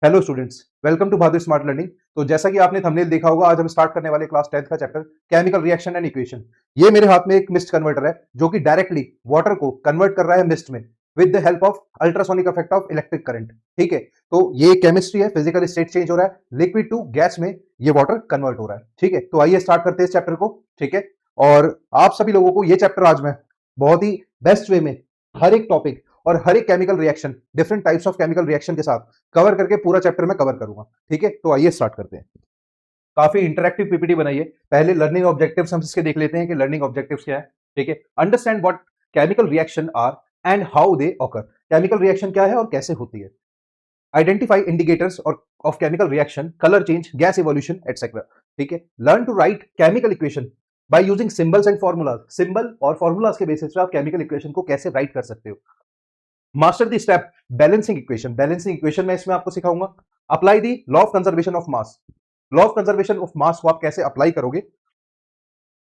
Hello students, welcome to Bahadur smart learning. तो जैसा कि आपने थंबनेल देखा होगा, आज हम स्टार्ट करने वाले क्लास 10th का chapter chemical reaction and equation. ये मेरे हाथ में एक मिस्ट कन्वर्टर है जो कि डायरेक्टली वाटर को कन्वर्ट कर रहा है मिस्ट में with the help of ultrasonic effect of electric current. ठीक है, तो ये केमिस्ट्री है, फिजिकल स्टेट चेंज हो रहा है, लिक्विड टू गैस में ये वाटर कन्वर्ट हो रहा है। ठीक है, तो आइए स्टार्ट करते हैं इस चैप्टर को। ठीक है, और आप सभी लोगों को ये चैप्टर आज मैं बहुत ही बेस्ट वे में हर एक टॉपिक और हर एक chemical reaction, different types of chemical reaction के साथ कवर करके पूरा चैप्टर में कवर करूंगा। ठीक है, तो आइए स्टार्ट करते हैं। काफी इंटरेक्टिव पीपीटी बनाई है। पहले लर्निंग ऑब्जेक्टिव्स हम इसके देख लेते हैं कि लर्निंग ऑब्जेक्टिव्स क्या है। ठीक है, understand what chemical reaction are and how they occur. Chemical reaction क्या है और कैसे होती है। आइडेंटिफाई इंडिकेटर्स और of chemical reaction, colour change, gas evolution etcetera. ठीक है, learn to write chemical equation by using symbols and formulas. Symbol और फॉर्मूलाज के बेसिस पे आप केमिकल इक्वेशन को कैसे राइट कर सकते हो। Master the step balancing equation. Balancing equation में इसमें आपको सिखाऊंगा। Apply the law of conservation of mass. Law of conservation of mass को आप कैसे अप्लाई करोगे।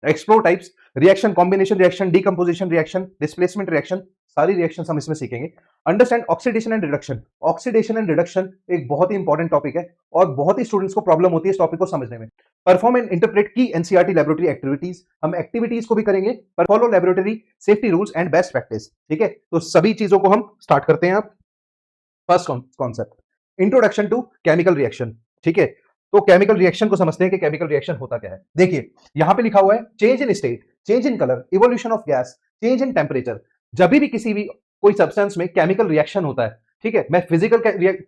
Explore types, reaction combination reaction, decomposition reaction, displacement reaction, सारी रिएक्शन हम इसमें सीखेंगे। Understand oxidation and reduction. Oxidation and reduction एक बहुत ही इंपॉर्टेंट टॉपिक है और बहुत ही स्टूडेंट्स को प्रॉब्लम होती है इस टॉपिक को समझने में। परफॉर्म एंड इंटरप्रेट की एनसीईआरटी लैबोरेटरी एक्टिविटीज। हम एक्टिविटीज को भी करेंगे, पर follow laboratory safety rules and best practice. ठीक है, तो सभी चीजों को हम स्टार्ट करते हैं। आप first concept, introduction to chemical reaction. ठीक है, तो केमिकल रिएक्शन को समझते हैं कि केमिकल रिएक्शन होता क्या है। देखिए यहां पे लिखा हुआ है change in state, change in colour, evolution of gas, change in temperature. जब भी किसी भी कोई सब्सटेंस में केमिकल रिएक्शन होता है, ठीक है, मैं फिजिकल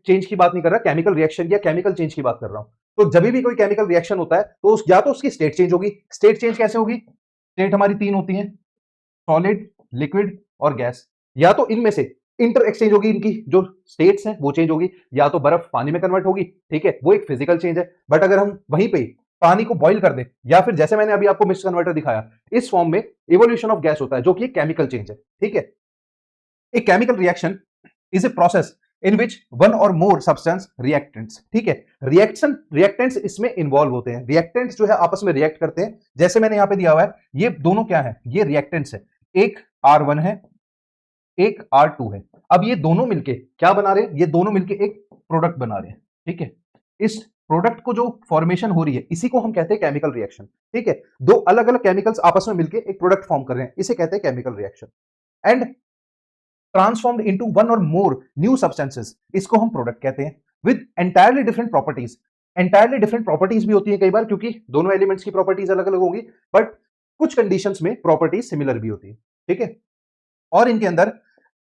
चेंज की बात नहीं कर रहा, केमिकल रिएक्शन या केमिकल चेंज की बात कर रहा हूं। तो जब भी कोई केमिकल रिएक्शन होता है तो या तो उसकी स्टेट चेंज होगी। स्टेट चेंज कैसे होगी। स्टेट हमारी तीन होती है, सॉलिड, लिक्विड और गैस। या तो इनमें से इंटर एक्सचेंज होगी, इनकी जो स्टेट्स हैं वो चेंज होगी, या तो बर्फ पानी में कन्वर्ट होगी। ठीक है, वो एक फिजिकल चेंज है। बट अगर हम वहीं पे पानी को बॉईल कर दें, या फिर जैसे मैंने अभी आपको मिक्स कन्वर्टर दिखाया, इस फॉर्म में इवोल्यूशन ऑफ गैस होता है जो कि केमिकल चेंज है। ठीक है, एक chemical reaction is a process in which one और मोर सब्सटेंस रिएक्टेंट्स। ठीक है, रिएक्टेंट्स इसमें इन्वॉल्व होते हैं। रिएक्टेंट्स जो है आपस में रिएक्ट करते हैं। जैसे मैंने यहां पे दिया हुआ है, ये दोनों क्या है, ये रिएक्टेंट्स है। एक R1 है, एक R2 है। अब ये दोनों मिलके क्या बना रहे हैं, ये दोनों मिलके एक प्रोडक्ट बना रहे हैं। ठीक है, इस प्रोडक्ट को जो फॉर्मेशन हो रही है इसी को हम कहते हैं केमिकल रिएक्शन। ठीक है, दो अलग अलग केमिकल्स आपस में मिलके एक प्रोडक्ट फॉर्म कर रहे हैं, इसे कहते हैं chemical reaction. And transformed into one और मोर न्यू सब्सटेंसेस, इसको हम प्रोडक्ट कहते हैं with entirely different properties. Entirely different properties भी होती है कई बार, क्योंकि दोनों एलिमेंट्स की प्रॉपर्टीज अलग अलग होगी, बट कुछ कंडीशंस में प्रॉपर्टीज सिमिलर भी होती है। ठीक है, और इनके अंदर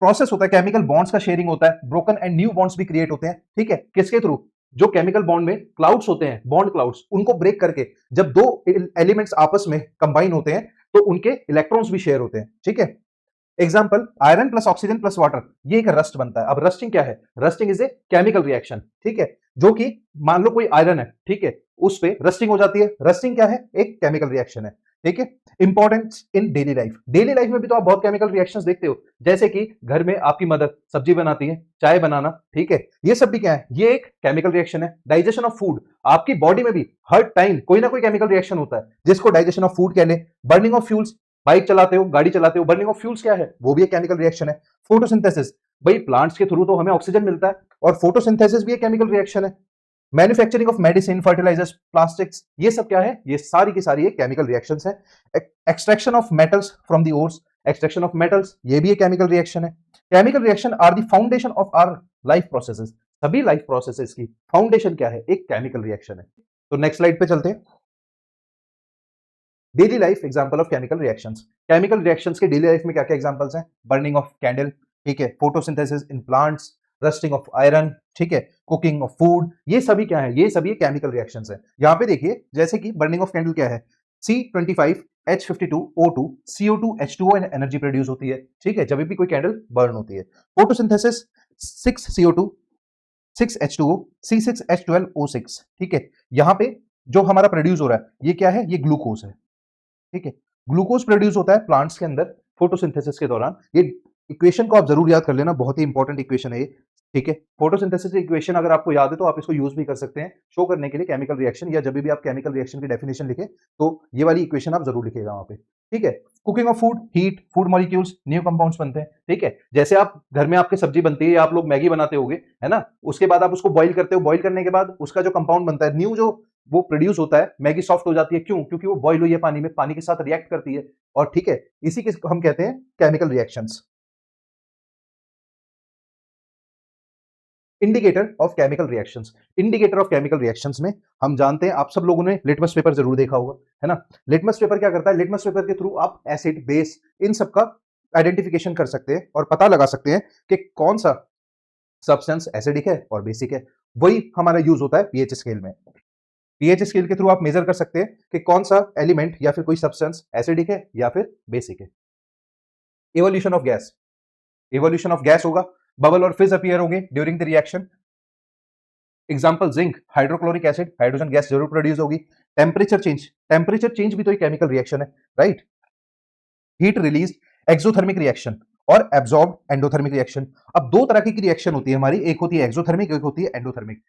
प्रोसेस होता है, केमिकल बॉन्ड्स का शेयरिंग होता है, ब्रोकन एंड न्यू बॉन्ड्स भी क्रिएट होते हैं। ठीक है, किसके थ्रू, जो केमिकल बॉन्ड में क्लाउड्स होते हैं, बॉन्ड क्लाउड्स, उनको ब्रेक करके जब दो एलिमेंट्स आपस में कंबाइन होते हैं तो उनके इलेक्ट्रॉन्स भी शेयर होते हैं। ठीक है, example iron plus oxygen plus water, ये एक रस्ट बनता है। अब रस्टिंग क्या है, rusting is a chemical reaction. ठीक है, जो कि मान लो कोई आयरन है, ठीक है, उस पे रस्टिंग हो जाती है। रस्टिंग क्या है, एक केमिकल रिएक्शन है। ठीक है, importance in daily life. Daily life में भी तो आप बहुत केमिकल रिएक्शंस देखते हो, जैसे कि घर में आपकी मदर सब्जी बनाती है, चाय बनाना। ठीक है, ये सब भी क्या है, ये एक केमिकल रिएक्शन है। डाइजेशन ऑफ फूड, आपकी बॉडी में भी हर टाइम कोई ना कोई केमिकल रिएक्शन होता है, जिसको डाइजेशन ऑफ फूड कह ले। बर्निंग ऑफ फ्यूल्स, बाइक चलाते हो, गाड़ी चलाते हो, बर्निंग ऑफ फ्यूल्स क्या है, वो भी एक केमिकल रिएक्शन है। फोटोसिंथेसिस, भाई प्लांट्स के थ्रू तो हमें ऑक्सीजन मिलता है, और फोटोसिंथेसिस भी एक केमिकल रिएक्शन है। Manufacturing of medicine, fertilizers, plastics, ये सब क्या है, ये सारी की सारी एक केमिकल रिएक्शंस है। Extraction of metals from the ores, extraction of metals, ये भी एक केमिकल रिएक्शन है। Chemical reaction are the foundation of our life processes. सभी लाइफ प्रोसेसेस की फाउंडेशन क्या है, एक केमिकल रिएक्शन है। तो नेक्स्ट स्लाइड पे चलते हैं। Daily life example of chemical reactions. Chemical reactions के डेली लाइफ में क्या क्या एग्जांपल्स हैं, बर्निंग ऑफ कैंडल, ठीक है, photosynthesis in plants, rusting of iron, ठीक है, कुकिंग ऑफ फूड, ये सभी क्या है, ये सभी केमिकल रिएक्शंस हैं। यहां पे देखिए, जैसे कि बर्निंग ऑफ कैंडल क्या है, C25H52O2 CO2H2O एनर्जी प्रोड्यूस होती है। ठीक है, जब भी कोई कैंडल बर्न होती है। Photosynthesis 6CO2 6H2O C6H12O6। ठीक है, यहां पे जो हमारा प्रोड्यूस हो रहा है ये क्या है, ये ग्लूकोज है। ठीक है, ग्लूकोज प्रोड्यूस होता है प्लांट्स के अंदर फोटोसिंथेसिस के दौरान। ये इक्वेशन को आप जरूर याद कर लेना, बहुत ही इंपॉर्टेंट इक्वेशन है ये। ठीक है, फोटोसिंथेसिस इक्वेशन अगर आपको याद है तो आप इसको यूज भी कर सकते हैं शो करने के लिए केमिकल रिएक्शन, या जब भी आप केमिकल रिएक्शन की डेफिनेशन लिखें तो ये वाली इक्वेशन आप जरूर लिखेगा वहां पे। ठीक है। Cooking of food, heat, food molecules, new compounds बनते हैं। ठीक है, जैसे आप घर में आपके सब्जी बनती है या आप लोग मैगी बनाते होगे, है ना, उसके बाद आप उसको बॉईल करते हो, बॉईल करने के बाद उसका जो कंपाउंड बनता है, न्यू जो वो प्रोड्यूस होता है, मैगी सॉफ्ट हो जाती है। क्यों? क्योंकि वो बॉईल हुई है पानी में, पानी के साथ रिएक्ट करती है। और ठीक है, इसी के हम कहते हैं chemical reactions. Indicator of chemical reactions, indicator of chemical reactions में हम जानते हैं, आप सब लोगों ने लिटमस पेपर जरूर देखा होगा, है ना। लिटमस पेपर क्या करता है? लिटमस पेपर के थ्रू आप एसिड, बेस, इन सब का आइडेंटिफिकेशन कर सकते हैं और पता लगा सकते हैं कि कौन सा सब्सटेंस एसिडिक है और बेसिक है। वही हमारा यूज होता है पीएच स्केल में। पीएच स्केल के थ्रू आप मेजर कर सकते हैं कि कौन सा एलिमेंट या फिर कोई सब्सटेंस एसिडिक है या फिर बेसिक है। Evolution of gas, evolution of gas होगा, बबल और फिज अपीयर होंगे during the reaction. Example zinc, hydrochloric acid, hydrogen gas जरूर प्रोड्यूस होगी। टेम्परेचर चेंज, टेम्परेचर चेंज भी तो एक केमिकल रिएक्शन है, right. Heat release, exothermic reaction और एब्जॉर्ब एंडोथर्मिक रिएक्शन। अब दो तरह की रिएक्शन होती है हमारी, एक होती है एक्सोथर्मिक, एक होती है एंडोथर्मिक।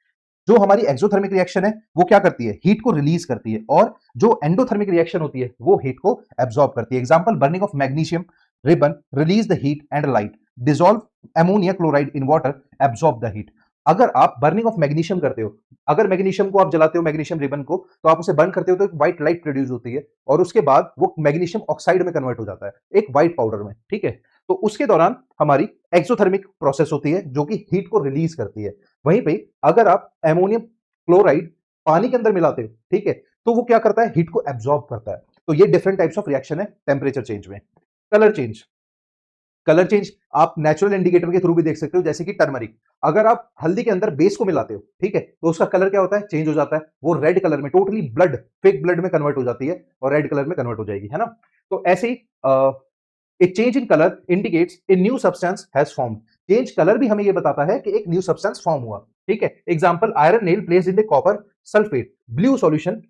जो हमारी एक्सोथर्मिक रिएक्शन है वो क्या करती है? हीट को रिलीज करती है, और जो एंडोथर्मिक रिएक्शन होती है वो हीट को एब्जॉर्ब करती है। Example, burning of magnesium ribbon release the heat and light, dissolve ammonia chloride in water, absorb the heat. अगर आप बर्निंग ऑफ मैग्नीशियम करते हो, अगर मैग्नीशियम को आप जलाते हो, मैग्नीशियम रिबन को, तो आप उसे बर्न करते हो तो एक व्हाइट लाइट प्रोड्यूस होती है, और उसके बाद वो मैग्नीशियम ऑक्साइड में कन्वर्ट हो जाता है, एक व्हाइट पाउडर में। ठीक है, तो उसके दौरान हमारी एक्सोथर्मिक प्रोसेस होती है जो कि हीट को रिलीज करती है। वहीं पे अगर आप एमोनियम क्लोराइड पानी के अंदर मिलाते हो, ठीक है, तो वो क्या करता है? हीट को एब्जॉर्ब करता है। तो ये डिफरेंट टाइप्स ऑफ रिएक्शन है टेम्परेचर चेंज में। कलर चेंज, कलर चेंज आप नेचुरल इंडिकेटर के थ्रू भी देख सकते हो, जैसे कि टर्मरिक। अगर आप हल्दी के अंदर बेस को मिलाते हो, ठीक है, तो उसका कलर क्या होता है? चेंज हो जाता है, वो रेड कलर में, टोटली ब्लड, फेक ब्लड में कन्वर्ट हो जाती है और रेड कलर में कन्वर्ट हो जाएगी, है ना। तो ऐसे ही a change in colour indicates a new substance has formed. Change colour भी हमें ये बताता है कि एक न्यू सब्सटेंस फॉर्म हुआ। ठीक है, example, iron nail placed in the copper sulphate, blue solution,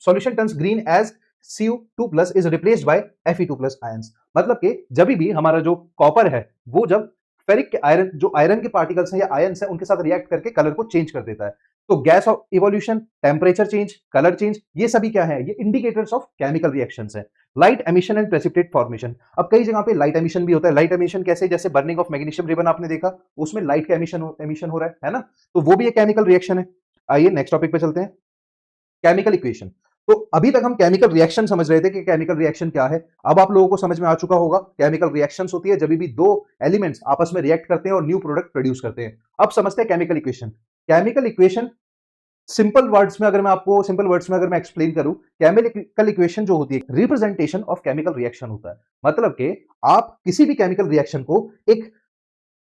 solution turns green as Cu2+ is replaced by Fe2+ ions. मतलब कि जब भी हमारा जो कॉपर है वो जब फेरिक के आयरन, जो आयरन के पार्टिकल्स हैं या आयंस हैं, उनके साथ रिएक्ट करके कलर को चेंज कर देता है। तो gas off evolution, temperature change, colour change, ये सभी क्या है? ये इंडिकेटर्स ऑफ केमिकल रिएक्शंस हैं। Light emission and precipitate formation, अब कई जगह पे लाइट एमिशन भी होता है। लाइट एमिशन कैसे? जैसे बर्निंग ऑफ मैग्नीशियम रिबन आपने देखा, उसमें लाइट का एमिशन हो रहा है ना, तो वो भी एक केमिकल रिएक्शन है। आइए नेक्स्ट टॉपिक पे चलते हैं, केमिकल इक्वेशन। तो अभी तक हम केमिकल रिएक्शन समझ रहे थे कि केमिकल रिएक्शन क्या है। अब आप लोगों को समझ में आ चुका होगा, केमिकल रिएक्शंस होती है जब भी दो एलिमेंट्स आपस में रिएक्ट करते हैं और न्यू प्रोडक्ट प्रोड्यूस करते हैं। अब समझते हैं chemical equation. Chemical equation simple words में, अगर मैं आपको सिंपल वर्ड्स में अगर मैं एक्सप्लेन करूं, केमिकल इक्वेशन जो होती है रिप्रेजेंटेशन ऑफ केमिकल रिएक्शन होता है। मतलब कि आप किसी भी केमिकल रिएक्शन को एक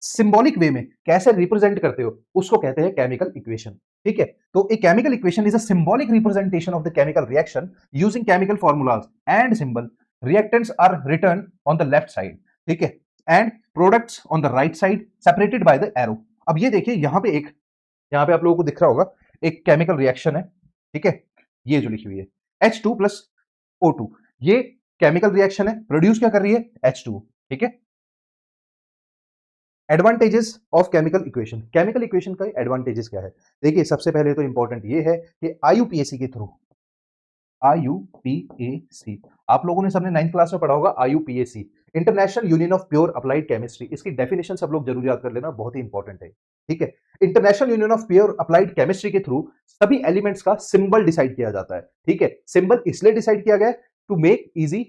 सिंबॉलिक वे में कैसे रिप्रेजेंट करते हो, उसको कहते हैं केमिकल इक्वेशन। ठीक है, तो a chemical equation is a symbolic representation of the chemical reaction using chemical formulas and symbol. Reactants are written on the left side, ठीक है, and products on the right side separated by the arrow. अब ये देखिए, यहां पे आप लोगों को दिख रहा होगा एक केमिकल रिएक्शन है, ठीक है, ये जो लिखी हुई है H2+O2, ये केमिकल रिएक्शन है, प्रोड्यूस क्या कर रही है? H2। ठीक है, advantages of chemical equation, chemical equation का एडवांटेजेस क्या है? देखिए, सबसे पहले तो इंपॉर्टेंट ये है कि आईयूपीएसी के थ्रू, आईयूपीएसी, आप लोगों ने सबने 9th क्लास में पढ़ा होगा IUPAC, international union of pure applied chemistry. इसकी डेफिनेशन सब लोग जरूर याद कर लेना, बहुत ही इंपॉर्टेंट है। ठीक है, international union of pure applied chemistry के थ्रू सभी एलिमेंट्स का सिंबल डिसाइड किया जाता है। ठीक है, सिंबल इसलिए डिसाइड किया गया है to make easy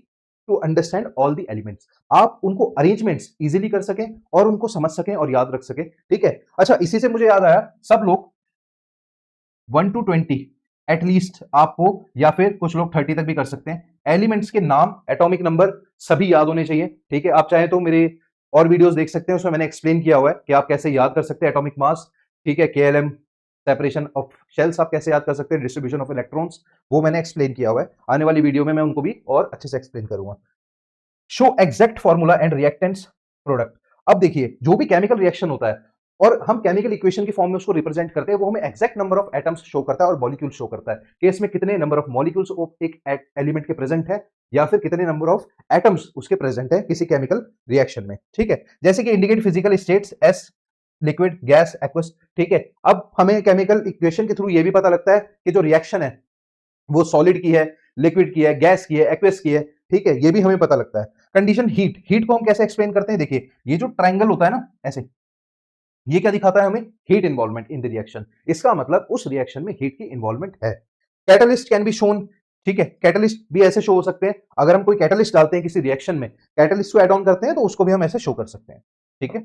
to understand all the elements, आप उनको अरेंजमेंट्स इजीली कर सकें और उनको समझ सकें और याद रख सकें। ठीक है, अच्छा, इसी से मुझे याद आया, सब लोग 1 to 20 एटलीस्ट आपको, या फिर कुछ लोग 30 तक भी कर सकते हैं, एलिमेंट्स के नाम, एटॉमिक नंबर सभी याद होने चाहिए। ठीक है, आप चाहे तो मेरे और वीडियोस देख सकते हैं, उसमें मैंने एक्सप्लेन किया हुआ है कि आप कैसे याद कर सकते हैं एटॉमिक मास। ठीक है, केएलएम, सेपरेशन ऑफ शेल्स आप कैसे याद कर सकते हैं, डिस्ट्रीब्यूशन ऑफ इलेक्ट्रॉन्स, वो मैंने एक्सप्लेन किया हुआ है। आने वाली वीडियो में मैं उनको भी और अच्छे से एक्सप्लेन करूंगा। Show exact formula and reactants product. अब देखिए, जो भी केमिकल रिएक्शन होता है और हम केमिकल इक्वेशन की फॉर्म में उसको रिप्रेजेंट करते हैं, वो हमें exact number of atoms show करता है और मॉलिक्यूल शो करता है कि इसमें कितने नंबर ऑफ मॉलिक्यूल्स एक एलिमेंट के प्रेजेंट है, या फिर कितने नंबर ऑफ एटम्स उसके प्रेजेंट है किसी केमिकल रिएक्शन में। ठीक है, जैसे कि indicate physical states S, liquid, gas, aqueous. ठीक है, अब हमें केमिकल इक्वेशन के थ्रू ये भी पता लगता है कि जो रिएक्शन है वो सॉलिड की है, लिक्विड की है, गैस की है, एक्वस की है, ठीक है, ये भी हमें पता लगता है। कंडीशन हीट, हीट को हम कैसे एक्सप्लेन करते हैं? देखिए, ये जो ट्रायंगल होता है ना ऐसे, ये क्या दिखाता है हमें? Heat involvement in the reaction. इसका मतलब उस रिएक्शन में हीट की इन्वॉल्वमेंट है। कैटलिस्ट कैन बी शोन, ठीक है, कैटलिस्ट भी ऐसे शो हो सकते हैं। अगर हम कोई कैटलिस्ट डालते हैं किसी रिएक्शन में, कैटलिस्ट को ऐड ऑन करते हैं तो उसको भी हम ऐसे शो कर सकते हैं, ठीक है।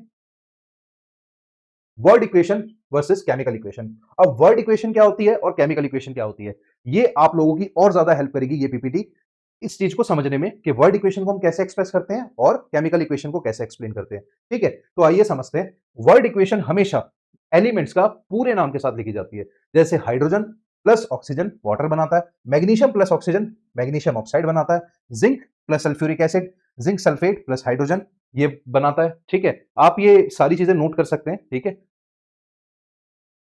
Word equation versus chemical equation. अब वर्ड इक्वेशन क्या होती है और केमिकल इक्वेशन क्या होती है, ये आप लोगों की और ज्यादा हेल्प करेगी ये पीपीटी इस चीज को समझने में कि वर्ड इक्वेशन को हम कैसे एक्सप्रेस करते हैं और केमिकल इक्वेशन को कैसे एक्सप्लेन करते हैं, ठीक है। तो आइए समझते हैं। वर्ड इक्वेशन हमेशा एलिमेंट्स का पूरे नाम के साथ लिखी जाती है। जैसे हाइड्रोजन प्लस ऑक्सीजन वाटर बनाता है, magnesium plus oxygen magnesium oxide बनाता है, zinc plus sulphuric acid zinc sulphate plus hydrogen ये बनाता है, ठीक है। आप ये सारी चीजें नोट कर सकते हैं, ठीक है।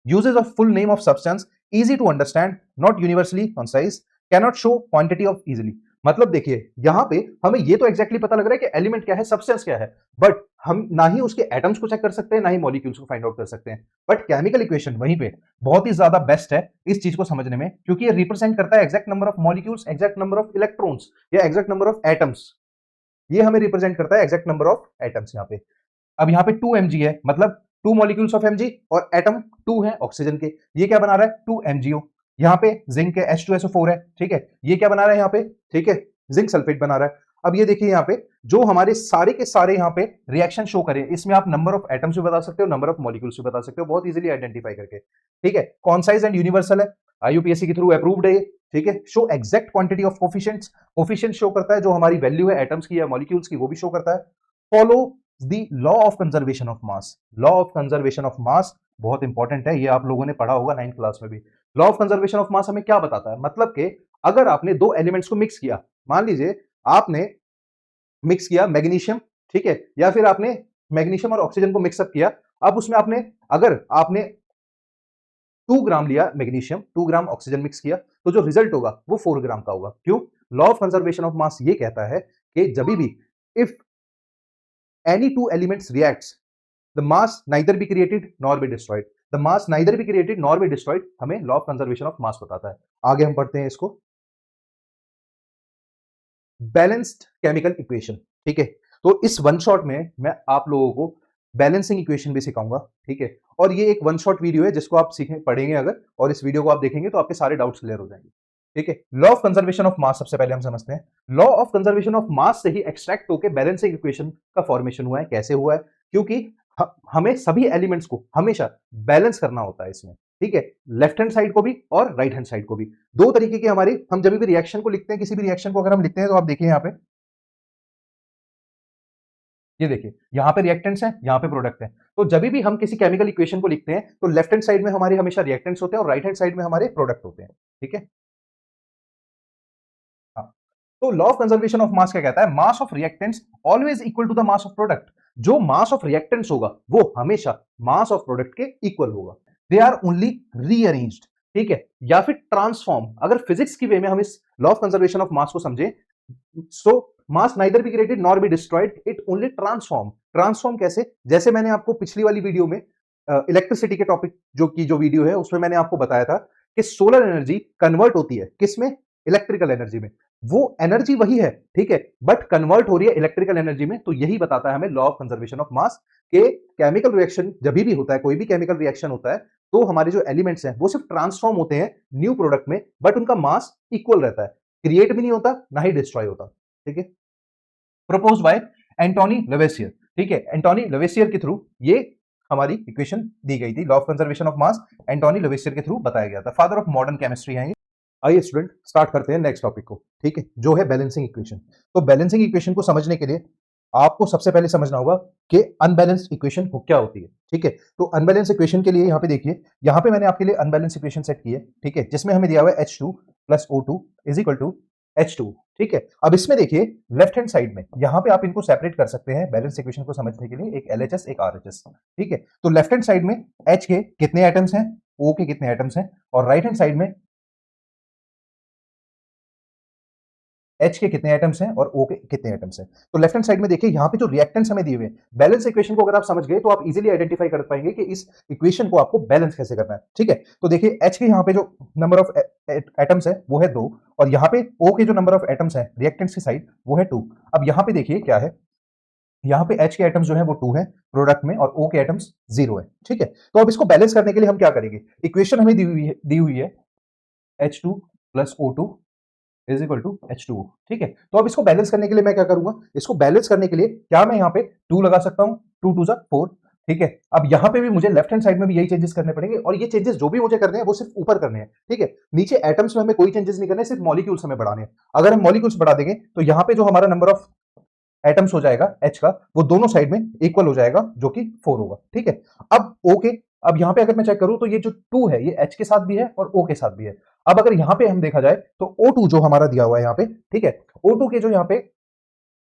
Uses of full name of substance easy to understand, not universally concise, cannot show quantity of easily। मतलब देखिए यहां पे हमें ये तो एग्जैक्टली पता लग रहा है कि एलिमेंट क्या है, सब्सटेंस क्या है, बट हम ना ही उसके एटम्स को चेक कर सकते हैं ना ही मॉलिक्यूल्स को फाइंड आउट कर सकते हैं। बट केमिकल इक्वेशन वहीं पे बहुत ही ज्यादा बेस्ट है इस चीज को समझने में, क्योंकि ये रिप्रेजेंट करता है exact number of molecules, exact number of electrons या एग्जैक्ट नंबर ऑफ एटम्स। ये हमें रिप्रेजेंट करता है एग्जैक्ट नंबर ऑफ एटम्स यहाँ पे। अब यहाँ पे 2 mg है, मतलब 2 मॉलिक्यूल्स ऑफ mg और एटम 2 है ऑक्सीजन के। ये क्या बना रहा है? 2 MgO। यहाँ पे जिंक के H2SO4 है, ठीक है। ये क्या बना रहा है यहाँ पे? ठीक है, जिंक सल्फेट बना रहा है। अब ये देखिए यहाँ पे जो हमारे सारे के सारे यहाँ पे रिएक्शन शो करें, इसमें आप नंबर ऑफ एटम्स भी बता सकते हो, नंबर ऑफ मॉलिक्यूल्स भी बता सकते हो, बहुत इजीली आइडेंटिफाई करके, ठीक है। कॉन्साइज एंड यूनिवर्सल है, IUPAC के थ्रू अप्रूव्ड है ये, ठीक है। Show exact quantity of coefficients, coefficient show करता है जो हमारी वैल्यू है एटम्स की या मॉलिक्यूल्स की, वो भी शो करता है। Follow the law of conservation of mass. Law of conservation of मास बहुत इंपॉर्टेंट है, ये आप लोगों ने पढ़ा होगा 9th क्लास में भी। लॉ ऑफ कंजर्वेशन ऑफ मास हमें क्या बताता है? मतलब कि अगर आपने दो एलिमेंट्स को मिक्स किया, मान लीजिए आपने मिक्स किया मैग्नीशियम, ठीक है, या फिर आपने मैग्नीशियम और ऑक्सीजन को मिक्सअप किया। अब उसमें आपने, अगर आपने 2 ग्राम लिया मैग्नीशियम, 2 ग्राम ऑक्सीजन मिक्स किया, तो जो रिजल्ट होगा वो 4 ग्राम का होगा। क्यों? लॉ ऑफ कंजर्वेशन ऑफ मास ये कहता है कि जब भी if any two elements reacts, the mass neither be created nor be destroyed। the mass neither be created nor be destroyed हमें लॉ ऑफ कंजर्वेशन ऑफ मास बताता है। आगे हम पढ़ते हैं इसको, बैलेंस्ड केमिकल इक्वेशन, ठीक है। तो इस वन शॉट में मैं आप लोगों को बैलेंसिंग इक्वेशन भी सिखाऊंगा, ठीक है। और ये एक वन शॉट वीडियो है जिसको आप सीखें पढ़ेंगे अगर, और इस वीडियो को आप देखेंगे तो आपके सारे डाउट्स क्लियर हो जाएंगे, ठीक है। लॉ ऑफ कंजर्वेशन ऑफ मास सबसे पहले हम समझते हैं। लॉ ऑफ कंजर्वेशन ऑफ मास से ही एक्सट्रैक्ट होकर बैलेंसिंग इक्वेशन का फॉर्मेशन हुआ है। कैसे हुआ है? क्योंकि हमें सभी एलिमेंट्स को हमेशा बैलेंस करना होता है इसमें, ठीक है। लेफ्ट हैंड साइड को भी और राइट हैंड साइड को भी। दो तरीके के हमारे, हम जब भी रिएक्शन को लिखते हैं, किसी भी रिएक्शन को अगर हम लिखते हैं तो आप देखिए यहाँ पे, ये देखिए यहाँ पे रिएक्टेंट्स हैं, यहाँ पे प्रोडक्ट है। तो जब भी हम किसी केमिकल इक्वेशन को लिखते हैं तो लेफ्ट हैंड साइड में हमारे हमेशा रिएक्टेंट्स होते हैं और राइट हैंड साइड में हमारे प्रोडक्ट होते हैं, ठीक है। हाँ। तो law of conservation of mass क्या कहता है? Mass of reactants always equal to the mass of product. जो मास ऑफ रिएक्टेंट्स होगा वो हमेशा मास ऑफ प्रोडक्ट के इक्वल होगा। दे आर ओनली रीअरेंज्ड, ठीक है, या फिर ट्रांसफॉर्म। अगर फिजिक्स की वे में हम इस law of conservation of mass को समझे, so mass neither be created nor be destroyed, it only transform. Transform कैसे? जैसे मैंने आपको पिछली वाली वीडियो में इलेक्ट्रिसिटी के टॉपिक जो वीडियो है उसमें मैंने आपको बताया था कि सोलर एनर्जी कन्वर्ट होती है किसमें? इलेक्ट्रिकल एनर्जी में। वो एनर्जी वही है, ठीक है, बट कन्वर्ट हो रही है इलेक्ट्रिकल एनर्जी में। तो यही बताता है हमें लॉ ऑफ कंजर्वेशन ऑफ मास के केमिकल रिएक्शन जब भी होता है, कोई भी केमिकल रिएक्शन होता है, तो हमारे जो एलिमेंट्स हैं वो सिर्फ ट्रांसफॉर्म होते हैं न्यू प्रोडक्ट में, बट उनका मास इक्वल रहता है, क्रिएट भी नहीं होता ना ही डिस्ट्रॉय होता, ठीक है। प्रपोज बाय एंटोनी लेवेसियर, ठीक है। एंटोनी लेवेसियर के थ्रू ये हमारी इक्वेशन दी गई थी। Law of conservation of mass Antoine Lavoisier के थ्रू बताया गया था। फादर ऑफ मॉडर्न केमिस्ट्री है ये। आइए स्टूडेंट स्टार्ट करते हैं नेक्स्ट टॉपिक को, ठीक है, जो है बैलेंसिंग इक्वेशन। तो बैलेंसिंग इक्वेशन को समझने के लिए आपको सबसे पहले समझना होगा कि अनबैलेंस्ड इक्वेशन क्या होती है, ठीक है। तो अनबैलेंस इक्वेशन के लिए यहाँ पे देखिए, यहाँ पे मैंने आपके लिए अनबैलेंस इक्वेशन सेट की है, ठीक है, जिसमें हमें दिया हुआ है H2 plus O2 is equal to H2, ठीक है। अब इसमें देखिए लेफ्ट हैंड साइड में यहाँ पे आप इनको सेपरेट कर सकते हैं बैलेंस इक्वेशन को समझने के लिए, एक LHS एक RHS, ठीक है। तो लेफ्ट हैंड साइड में H के कितने एटम्स हैं, O के कितने एटम्स हैं, और राइट हैंड साइड में H के कितने एटम्स हैं और O के कितने एटम्स हैं। तो लेफ्ट हैंड साइड में देखिए यहाँ पे जो रिएक्टेंट्स हमें दिए हुए हैं, बैलेंस इक्वेशन को अगर आप समझ गए तो आप इजीली आइडेंटिफाई कर पाएंगे कि इस इक्वेशन को आपको बैलेंस कैसे करना है। ठीक है, तो देखिए H के यहाँ पे जो नंबर ऑफ एटम्स है वो है 2 और यहाँ पे O के जो नंबर ऑफ एटम्स है रिएक्टेंट्स की साइड वो है 2। अब यहाँ पे देखिए क्या है, यहाँ पे H के एटम्स जो है वो 2 है प्रोडक्ट में और O के एटम्स 0 है। ठीक है, तो अब इसको बैलेंस करने के लिए हम क्या करेंगे, इक्वेशन हमें दी हुई है H2 plus O2 is equal to H2O। ठीक है, तो अब इसको बैलेंस करने के लिए मैं क्या करूंगा, इसको बैलेंस करने के लिए क्या मैं यहाँ पे 2 लगा सकता हूँ, 2 2 4। ठीक है, अब यहाँ पे भी मुझे लेफ्ट हैंड साइड में भी यही चेंजेस करने पड़ेंगे और ये चेंजेस जो भी मुझे करने हैं वो सिर्फ ऊपर करने हैं। ठीक है, नीचे एटम्स में हमें कोई चेंजेस नहीं करने, सिर्फ मॉलिक्यूल्स हमें बढ़ाने हैं। अगर हम मॉलिक्यूल्स बढ़ा देंगे तो यहाँ पे जो हमारा नंबर ऑफ एटम्स हो जाएगा H का वो दोनों साइड में इक्वल हो जाएगा जो कि 4 होगा। ठीक है, अब O के, अब यहाँ पे अगर मैं चेक करूं तो ये जो 2 है ये H के साथ भी है और O के साथ भी है। अब अगर यहाँ पे हम देखा जाए तो O2 जो हमारा दिया हुआ है यहाँ पे, ठीक है, O2 के जो यहाँ पे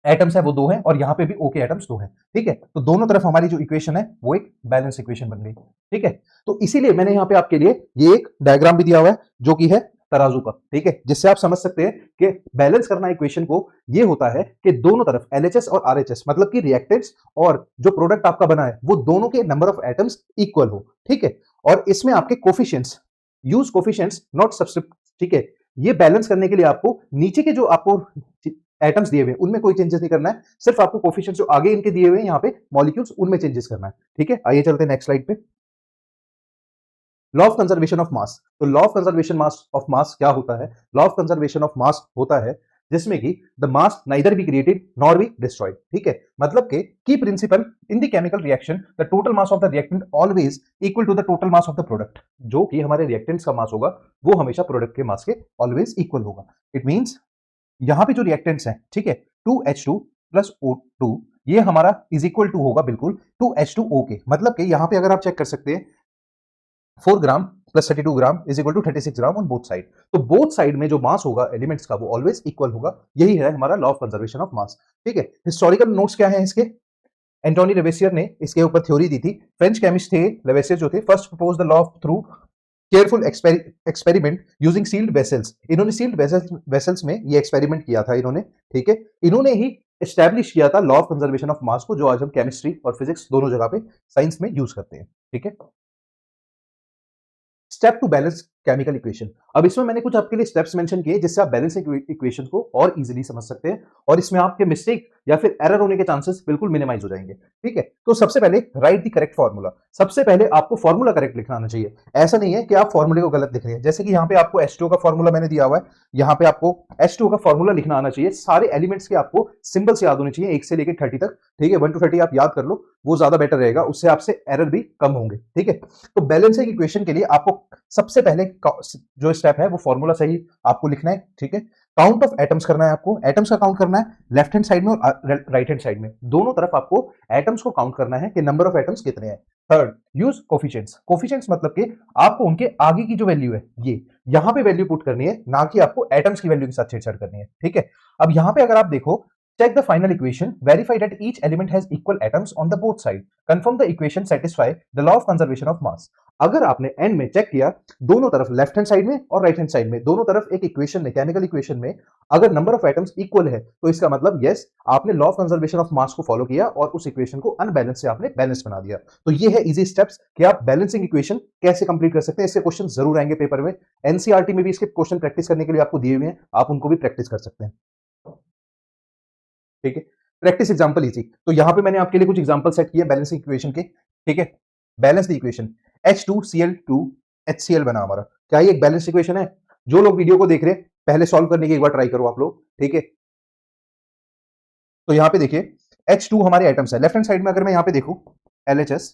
एटम्स है वो 2 हैं और यहाँ पे भी O के एटम्स 2 हैं। ठीक है, तो दोनों तरफ हमारी जो इक्वेशन है वो एक बैलेंस इक्वेशन बन गई। ठीक है, तो इसीलिए मैंने यहाँ पे आपके लिए ये एक डायग्राम भी दिया हुआ है जो कि है तराजू का। ठीक है, जिससे आप समझ सकते हैं कि बैलेंस करना इक्वेशन को ये होता है कि दोनों तरफ LHS और RHS मतलब कि रिएक्टेंट्स और जो प्रोडक्ट आपका बना है वो दोनों के नंबर ऑफ एटम्स इक्वल हो। ठीक है, और इसमें आपके coefficients, use coefficients not substitute. ठीक है, ये बैलेंस करने के लिए आपको नीचे के जो आपको एटम्स दिए हुए हैं उनमें कोई चेंजेस नहीं करना है, सिर्फ आपको कोफिशिएंट्स जो आगे इनके दिए हुए हैं यहाँ पे मॉलिक्यूल्स उनमें चेंजेस करना है। ठीक है, आइए चलते हैं नेक्स्ट स्लाइड पे। Law of conservation of mass. तो law of conservation mass of mass क्या होता है, law of conservation of mass होता है जिसमें कि the mass neither be created nor be destroyed. ठीक है, मतलब के की principle in the chemical reaction the total mass of the reactant always equal to the total mass of the product. जो कि हमारे रिएक्टेंट्स का मास होगा वो हमेशा प्रोडक्ट के मास के ऑलवेज इक्वल होगा। इट मींस यहां पे जो रिएक्टेंट्स हैं, ठीक है, 2H2 प्लस O2 ये हमारा इज इक्वल टू होगा बिल्कुल 2H2O के। मतलब कि यहां पे अगर आप चेक कर सकते हैं 4 gram plus 32 gram is equal to 36 gram on both side. तो बोथ साइड में जो मास होगा एलिमेंट्स का वो ऑलवेज इक्वल होगा। यही है हमारा लॉ ऑफ कंजर्वेशन ऑफ मास। ठीक है, हिस्टोरिकल नोट्स क्या है इसके, एंटोनी लेवेसियर ने इसके ऊपर थ्योरी दी थी। फ्रेंच केमिस्ट थे लेवेसियर जो थे, first propose the law of through careful experiment using sealed vessels. इन्होंने सील्ड वेसल्स में ये एक्सपेरिमेंट किया था इन्होंने। ठीक है, इन्होंने ही एस्टैब्लिश किया था law of conservation of mass को, जो आज हम केमिस्ट्री और फिजिक्स दोनों जगह पे साइंस में यूज करते हैं। ठीक है, step two balance chemical equation. अब इसमें मैंने कुछ आपके लिए स्टेप्स मेंशन किए जिससे आप बैलेंस इक्वेशन को और इजीली समझ सकते हैं और इसमें आपके मिस्टेक या फिर एरर होने के चांसेस बिल्कुल मिनिमाइज हो जाएंगे। ठीक है, तो सबसे पहले राइट द करेक्ट फार्मूला। सबसे पहले आपको फार्मूला करेक्ट लिखना आना चाहिए। ऐसा नहीं है कि आप फार्मूले को गलत लिख रहे हैं। जैसे कि यहाँ पे आपको H2O का फार्मूला मैंने दिया हुआ है, यहाँ पे आपको H2O का फार्मूला लिखना आना चाहिए। सारे एलिमेंट्स के आपको सिंबल्स याद होने चाहिए 1 से लेकर 30 तक। ठीक है, 1 to 30 आप याद कर लो, वो ज्यादा बेटर रहेगा, उससे आपसे एरर भी कम होंगे। ठीक है, तो बैलेंसिंग इक्वेशन के लिए आपको सबसे पहले जो स्टेप है वो फॉर्मूला सही आपको लिखना है। ठीक है, काउंट ऑफ एटम्स करना है, आपको एटम्स का काउंट करना है लेफ्ट हैंड साइड में और राइट हैंड साइड में, दोनों तरफ आपको एटम्स को काउंट करना है कि नंबर ऑफ एटम्स कितने हैं। Third, use coefficients. कोफिशिएंट्स मतलब कि आपको उनके आगे की जो वैल्यू है ये यहां पे वैल्यू पुट करनी है, ना कि आपको एटम्स की वैल्यू के साथ छेड़छाड़ करनी है। ठीक है, अब यहां पे अगर आप देखो, check the final equation, verify that each element has equal atoms on the both side, confirm the equation satisfy the law of conservation of mass। अगर आपने एंड में चेक किया दोनों तरफ लेफ्ट हैंड साइड में और राइट हैंड साइड में दोनों तरफ एक इक्वेशन में, केमिकल इक्वेशन में अगर नंबर ऑफ एटम्स इक्वल है तो इसका मतलब यस आपने law of conservation of mass को फॉलो किया और उस इक्वेशन को अनबैलेंस से आपने बैलेंस बना दिया। तो ये है इजी स्टेप्स कि आप बैलेंसिंग इक्वेशन कैसे कंप्लीट कर सकते हैं। इसके क्वेश्चन जरूर आएंगे पेपर में, एनसीईआरटी में भी इसके क्वेश्चन प्रैक्टिस करने के लिए आपको दिए हुए हैं, आप उनको भी प्रैक्टिस कर सकते हैं। ठीक है, प्रैक्टिस एग्जांपल इजी। तो यहां पे मैंने आपके लिए कुछ एग्जांपल सेट किए बैलेंसिंग इक्वेशन के। ठीक है, बैलेंस द इक्वेशन H2Cl2HCl बना हमारा। क्या ये एक बैलेंस इक्वेशन है? जो लोग वीडियो को देख रहे हैं पहले सॉल्व करने की एक बार ट्राई करो आप लोग। ठीक है, तो यहां पे देखिए H2 हमारे एटम्स है। लेफ्ट हैंड साइड में अगर मैं यहां पे देखूं LHS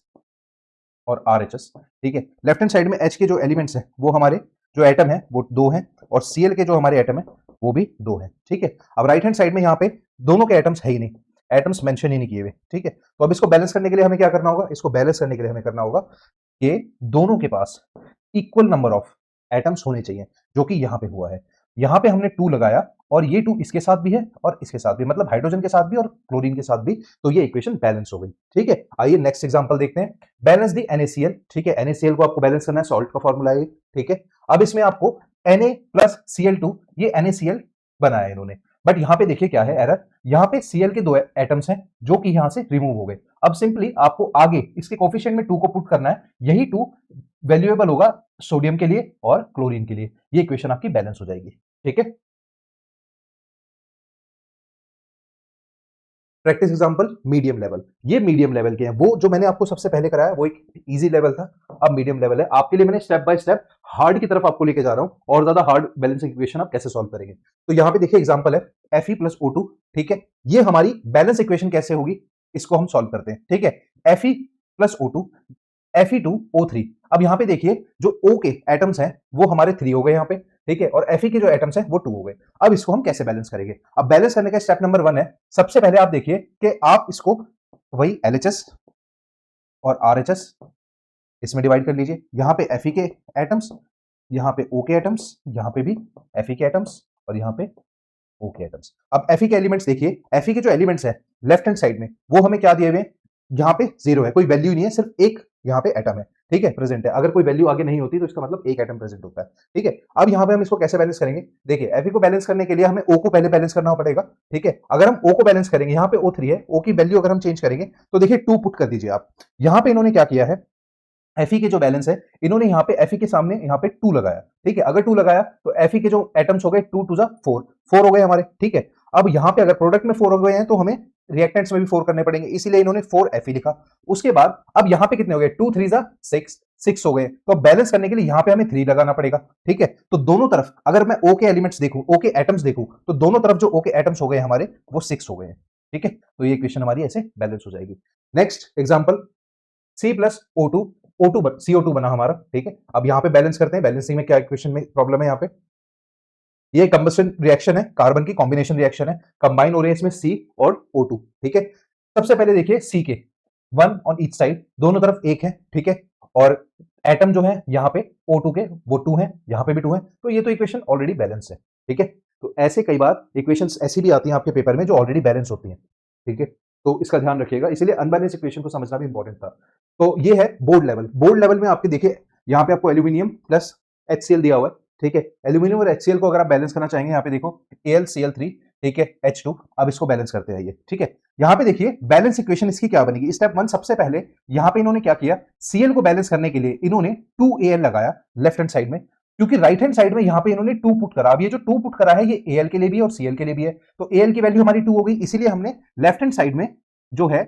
और RHS। ठीक है, लेफ्ट हैंड साइड में H के जो एलिमेंट्स हैं वो हमारे जो एटम है वो 2 हैं और Cl के जो हमारे एटम है वो भी 2 है। ठीक है, अब राइट हैंड साइड में यहाँ पे दोनों के एटम्स है ही नहीं, एटम्स मेंशन ही नहीं किए हुए। ठीक है, तो अब इसको बैलेंस करने के लिए हमें क्या करना होगा, इसको बैलेंस करने के लिए हमें करना होगा कि दोनों के पास इक्वल नंबर ऑफ एटम्स होने चाहिए, जो कि यहाँ पे हुआ है। यहाँ पे हमने 2 लगाया और ये 2 इसके साथ भी है और इसके साथ भी, मतलब हाइड्रोजन के साथ भी और क्लोरीन के साथ भी, तो ये इक्वेशन बैलेंस हो गई। ठीक है, आइए नेक्स्ट एग्जांपल देखते हैं। Balance the NaCl। ठीक है, NaCl को आपको बैलेंस करना है, सॉल्ट का फॉर्मूला है। ठीक है, अब इसमें आपको Na प्लस Cl2 ये NaCl बनाया है इन्होंने। बट यहाँ पे देखिए क्या है एरर, यहाँ पे Cl के दो एटम्स हैं जो कि यहाँ से रिमूव हो गए। अब सिंपली आपको आगे इसके कोफिशिएंट में 2 को पुट करना है, यही 2 वैल्यूएबल होगा सोडियम के लिए और क्लोरीन के लिए। ये इक्वेशन आपकी बैलेंस हो जाएगी। ठीक है, प्रैक्टिस एग्जांपल मीडियम लेवल। ये मीडियम लेवल के हैं, वो जो मैंने आपको सबसे पहले कराया वो एक इजी लेवल था, अब मीडियम लेवल है। आपके लिए मैंने स्टेप बाय स्टेप हार्ड की तरफ आपको लेके जा रहा हूं, और ज्यादा हार्ड बैलेंसिंग इक्वेशन आप कैसे सॉल्व करेंगे। तो यहां पे देखिए एग्जांपल है Fe प्लस O2। ठीक है, ये हमारी बैलेंस इक्वेशन कैसे होगी, इसको हम सॉल्व करते हैं। ठीक है, Fe प्लस O2 Fe2O3। अब यहां पे देखिए जो O के एटम्स हैं वो हमारे 3 हो गए यहाँ पे। ठीक है, और Fe के जो एटम्स हैं वो 2 हो गए। अब इसको हम कैसे बैलेंस करेंगे। अब बैलेंस करने का स्टेप नंबर 1 है, सबसे पहले आप देखिए कि आप इसको वही LHS और RHS इसमें डिवाइड कर लीजिए। यहां पे Fe के एटम्स, यहां पे O के एटम्स, यहां पे भी Fe के एटम्स, और यहां पे O के एटम्स। अब Fe के एलिमेंट्स देखिए, Fe के जो एलिमेंट्स है लेफ्ट हैंड साइड में वो हमें क्या दिए हुए हैं, यहाँ पे 0 है, कोई वैल्यू नहीं है, सिर्फ एक यहाँ पे एटम है। ठीक है, प्रेजेंट है। अगर कोई वैल्यू आगे नहीं होती तो इसका मतलब एक एटम प्रेजेंट होता है। ठीक है, अब यहाँ पे हम इसको कैसे बैलेंस करेंगे। देखिए Fe को बैलेंस करने के लिए हमें O को पहले बैलेंस करना पड़ेगा। ठीक है, अगर हम O को बैलेंस करेंगे, यहाँ पे O3 है, O की वैल्यू अगर हम चेंज करेंगे तो देखिए 2 पुट कर दीजिए आप। यहाँ पे इन्होंने क्या किया है, Fe के जो बैलेंस है इन्होंने यहाँ पे Fe के सामने यहाँ पे 2 लगाया। ठीक है, अगर 2 लगाया तो Fe के जो एटम्स हो गए 2 2 जा 4, 4 हो गए हमारे। ठीक है, अब यहाँ पे अगर प्रोडक्ट में 4 हो गए हैं तो हमें रिएक्टेंट्स में भी 4 करने पड़ेंगे, इसीलिए इन्होंने 4 Fe लिखा। उसके बाद अब यहाँ पे कितने हो गए, 2 3 जा 6, 6 हो गए। तो अब बैलेंस करने के लिए यहाँ पे हमें 3 लगाना पड़ेगा। ठीक है, तो दोनों तरफ अगर मैं O के एलिमेंट्स देखूं, O के एटम्स देखूं, तो दोनों तरफ जो O के एटम्स हो गए हमारे वो 6 हो गए हैं। ठीक है, तो ये इक्वेशन हमारी ऐसे बैलेंस हो जाएगी। Next example C plus O2, CO2 बना हमारा। ठीक है, अब यहाँ पे बैलेंस करते हैं, बैलेंसिंग में क्या इक्वेशन में प्रॉब्लम है। यहाँ पे ये कंबस्टन रिएक्शन है, कार्बन की कॉम्बिनेशन रिएक्शन है, कंबाइन हो रही है इसमें C और O2। ठीक है, सबसे पहले देखिए C के 1 ऑन ईच साइड, दोनों तरफ 1 है। ठीक है, और एटम जो है यहाँ पे O2 के वो 2 है, यहाँ पे भी 2 है, तो ये तो इक्वेशन ऑलरेडी बैलेंस है। ठीक है, तो ऐसे कई बार इक्वेशंस ऐसी भी आती हैं आपके पेपर में जो ऑलरेडी बैलेंस होती हैं। ठीक है, तो इसका ध्यान रखिएगा, इसीलिए अनबैलेंस इक्वेशन को समझना भी इंपॉर्टेंट था। तो ये है बोर्ड लेवल। बोर्ड लेवल में आपके देखिए यहाँ पे आपको एल्यूमिनियम प्लस HCl दिया हुआ है। ठीक है, एल्यूमिनियम और HCl को अगर आप बैलेंस करना चाहेंगे, यहाँ पे देखो AlCl3, ठीक है, H2। अब इसको बैलेंस करते हैं ये। ठीक है, यहाँ पे देखिए बैलेंस इक्वेशन इसकी क्या बनेगी। स्टेप 1 सबसे पहले यहाँ पे इन्होंने क्या किया, Cl को बैलेंस करने के लिए इन्होंने 2Al लगाया लेफ्ट हैंड साइड में, क्योंकि राइट हैंड साइड में यहाँ पे इन्होंने 2 पुट करा। अब ये जो 2 पुट करा है ये Al के लिए भी है और Cl के लिए भी है, तो Al की वैल्यू हमारी 2 हो गई, इसीलिए हमने लेफ्ट हैंड साइड में जो है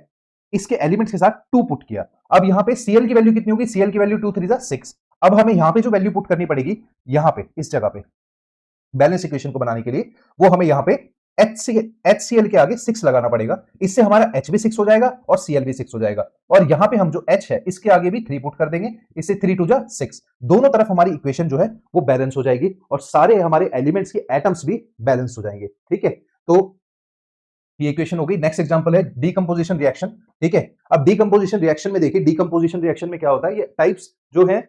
इसके एलिमेंट्स के साथ 2 पुट किया। अब यहाँ पे Cl की वैल्यू कितनी होगी, Cl की वैल्यू 2 3 6। अब हमें यहाँ पे जो वैल्यू पुट करनी पड़ेगी, यहाँ पे इस जगह पे बैलेंस इक्वेशन को बनाने के लिए, वो हमें यहाँ पे HCl के आगे 6 लगाना पड़ेगा। इससे हमारा H भी 6 हो जाएगा और Cl भी 6 हो जाएगा, और यहाँ पे हम जो H है इसके आगे भी 3 पुट कर देंगे, इससे 3 2 जा 6। दोनों तरफ हमारी इक्वेशन जो है वो बैलेंस हो जाएगी और सारे हमारे एलिमेंट्स के एटम्स भी बैलेंस हो जाएंगे। ठीक है, तो ये इक्वेशन हो गई। नेक्स्ट एग्जांपल है डीकंपोजिशन रिएक्शन। ठीक है, अब डीकंपोजिशन रिएक्शन में देखिए, डीकंपोजिशन रिएक्शन में क्या होता है, ये टाइप्स जो है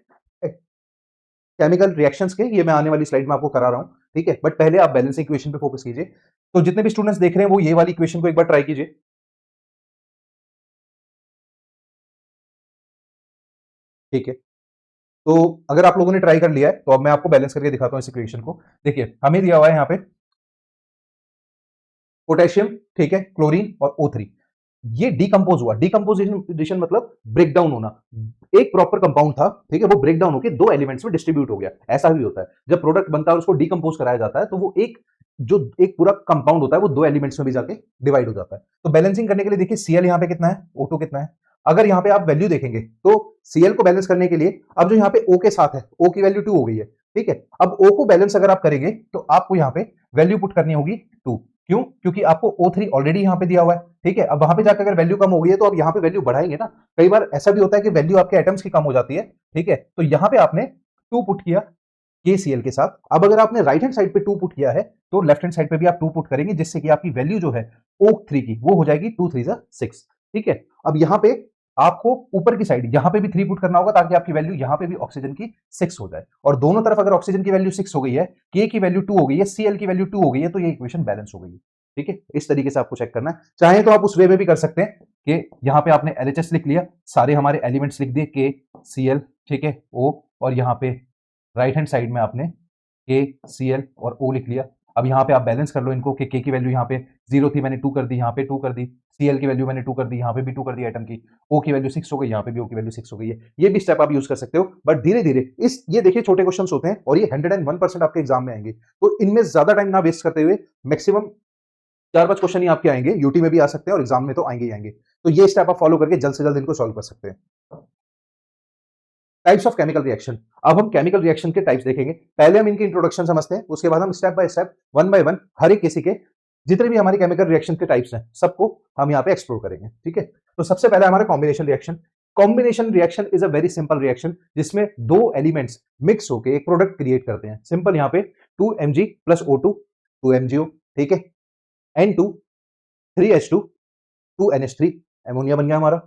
केमिकल रिएक्शंस के, ये मैं आने वाली स्लाइड में आपको करा रहा हूं। ठीक है, बट पहले आप बैलेंसिंग इक्वेशन पे फोकस कीजिए। तो जितने भी स्टूडेंट्स देख रहे हैं वो ये वाली इक्वेशन को एक बार ट्राई कीजिए। ठीक है, तो अगर आप लोगों ने ट्राई कर लिया है तो अब मैं आपको बैलेंस करके दिखाता हूं इस इक्वेशन को। देखिए हमें दिया हुआ है यहाँ पे पोटेशियम, ठीक है, क्लोरीन और O3। ये डिकम्पोज हुआ, डिकम्पोजिशन मतलब ब्रेक डाउन होना। एक प्रॉपर कंपाउंड था, ठीक है, वो ब्रेक डाउन होकर 2 एलिमेंट्स में डिस्ट्रीब्यूट हो गया। ऐसा भी होता है जब प्रोडक्ट बनता है और उसको डिकम्पोज कराया जाता है, तो वो एक जो एक पूरा कंपाउंड होता है वो 2 एलिमेंट्स में भी जाके डिवाइड हो जाता है। तो बैलेंसिंग करने के लिए देखिए Cl यहाँ पे कितना है, O2 कितना है। अगर यहाँ पे आप वैल्यू देखेंगे तो Cl को बैलेंस करने के लिए अब जो यहाँ पे O के साथ है, O की वैल्यू 2 हो गई है। ठीक है, अब O को बैलेंस अगर आप करेंगे तो आपको यहाँ पे वैल्यू पुट करनी होगी 2। क्यों, क्योंकि आपको O3 ऑलरेडी यहाँ पे दिया हुआ है। ठीक है, अब वहां पे जाकर अगर वैल्यू कम हो गई है तो अब यहाँ पे वैल्यू बढ़ाएंगे ना। कई बार ऐसा भी होता है कि वैल्यू आपके एटम्स की कम हो जाती है। ठीक है, तो यहाँ पे आपने 2 पुट किया KCl के साथ। अब अगर आपने राइट हैंड साइड पे 2 पुट किया है तो लेफ्ट हैंड साइड पे भी आप 2 पुट करेंगे, जिससे कि आपकी वैल्यू जो है O3 की वो हो जाएगी 2 3 6। ठीक है, अब यहाँ पे आपको ऊपर की साइड यहाँ पे भी 3 पुट करना होगा, ताकि आपकी वैल्यू यहाँ पे भी ऑक्सीजन की 6 हो जाए। और दोनों तरफ अगर ऑक्सीजन की वैल्यू 6 हो गई है, K की वैल्यू 2 हो गई है, Cl की वैल्यू 2 हो गई है, तो ये इक्वेशन बैलेंस हो गई है। ठीक है, इस तरीके से आपको चेक करना है। चाहे तो आप उस वे में भी कर सकते हैं कि यहाँ पे आपने LHS लिख लिया, सारे हमारे एलिमेंट्स लिख दिए K Cl, ठीक है, O, और यहाँ पे राइट हैंड साइड में आपने KCl और O लिख लिया। अब यहाँ पे आप बैलेंस कर लो इनको कि के की वैल्यू यहाँ पे 0 थी, मैंने 2 कर दी, यहाँ पे 2 कर दी, Cl की वैल्यू मैंने 2 कर दी, यहाँ पे भी 2 कर दी एटम की, O की वैल्यू 6 हो गई, यहाँ पे भी O की वैल्यू 6 हो गई है। ये भी स्टेप आप यूज कर सकते हो, बट धीरे-धीरे इस ये देखिए छोटे क्वेश्चंस होते हैं और ये 101% आपके एग्जाम में आएंगे, तो इनमें ज्यादा टाइम ना वेस्ट करते हुए मैक्सिमम 4-5 क्वेश्चन ही आपके आएंगे, यूटी में भी आ सकते हैं और एग्जाम में तो आएंगे ही आएंगे। तो ये स्टेप आप फॉलो करके जल्द से जल्द इनको सॉल्व कर सकते हैं। Types of chemical reaction. अब हम केमिकल रिएक्शन के टाइप्स देखेंगे। पहले हम इनकी इंट्रोडक्शन समझते हैं, उसके बाद हम step by step, one by one, हर एक किसी के जितने भी हमारे केमिकल रिएक्शन के टाइप्स हैं सबको हम यहाँ पे एक्सप्लोर करेंगे। ठीक है, तो सबसे पहले हमारा combination reaction. Combination reaction is a very simple reaction जिसमें दो एलिमेंट्स मिक्स होकर एक प्रोडक्ट क्रिएट करते हैं। सिंपल, यहाँ पे 2Mg प्लस O2 2MgO, ठीक है, N2 3H2 2NH3, एमोनिया बन गया हमारा।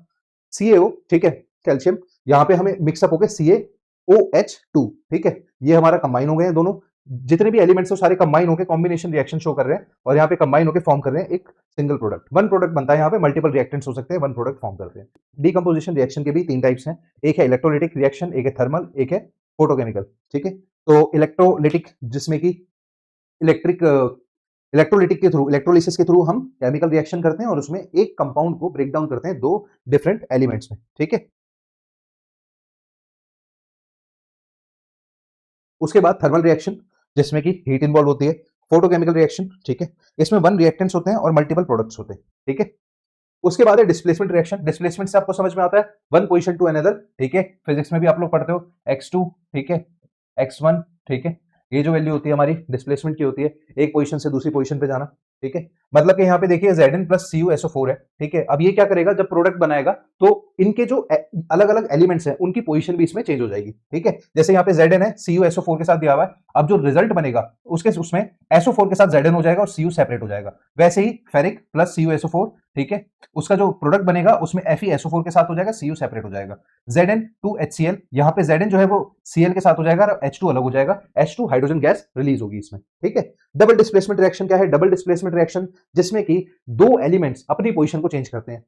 CaO, ठीक है, कैल्शियम, यहाँ पे हमें मिक्सअप हो गए CaOH2, ठीक है, ये हमारा कंबाइन हो गए हैं दोनों। जितने भी एलिमेंट्स हैं सारे कंबाइन होकर कॉम्बिनेशन रिएक्शन शो कर रहे हैं और यहाँ पे कंबाइन होकर फॉर्म कर रहे हैं एक सिंगल प्रोडक्ट। वन प्रोडक्ट बनता है, यहाँ पे मल्टीपल रिएक्टेंट्स हो सकते हैं, वन प्रोडक्ट फॉर्म करते हैं। डीकंपोजिशन रिएक्शन के भी तीन टाइप्स हैं, एक है इलेक्ट्रोलिटिक रिएक्शन, एक है थर्मल, एक है फोटोकेमिकल। ठीक है, तो इलेक्ट्रोलिटिक जिसमें कि इलेक्ट्रोलिटिक के थ्रू, इलेक्ट्रोलिसिस के थ्रू हम केमिकल रिएक्शन करते हैं और उसमें एक कंपाउंड को ब्रेक डाउन करते हैं दो डिफरेंट एलिमेंट्स में। ठीक है, उसके बाद थर्मल रिएक्शन जिसमें कि हीट इन्वॉल्व होती है। फोटोकेमिकल रिएक्शन, ठीक है, इसमें वन रिएक्टेंट्स होते हैं और मल्टीपल प्रोडक्ट्स होते हैं। ठीक है, उसके बाद है डिस्प्लेसमेंट रिएक्शन। डिस्प्लेसमेंट से आपको समझ में आता है वन पोजीशन टू अनदर। ठीक है, फिजिक्स में भी आप लोग पढ़ते हो x2, ठीक है, x1, ठीक है, ये जो वैल्यू होती है हमारी डिस्प्लेसमेंट की होती है एक पोजीशन से दूसरी पोजीशन पे जाना। ठीक है, मतलब कि यहाँ पे देखिए Zn प्लस CuSO4 है। ठीक है, अब ये क्या करेगा, जब प्रोडक्ट बनाएगा तो इनके जो अलग अलग एलिमेंट्स हैं उनकी पोजीशन भी इसमें चेंज हो जाएगी। ठीक है, जैसे यहाँ पे Zn है, CuSO4 के साथ दिया हुआ है, अब जो रिजल्ट बनेगा उसके उसमें SO4 के साथ Zn हो जाएगा और Cu सेपरेट हो जाएगा। वैसे ही फेरिक प्लस CuSO4, ठीक है, उसका जो प्रोडक्ट बनेगा उसमें FeSO4 के साथ हो जाएगा, Cu सेपरेट हो जाएगा। Zn2HCl, यहाँ पे Zn जो है वो Cl के साथ हो जाएगा और H2 अलग हो जाएगा, H2 हाइड्रोजन गैस रिलीज होगी इसमें। ठीक है, डबल डिस्प्लेसमेंट रिएक्शन क्या है? डबल डिस्प्लेसमेंट रिएक्शन जिसमें कि दो एलिमेंट्स अपनी पोजीशन को चेंज करते हैं।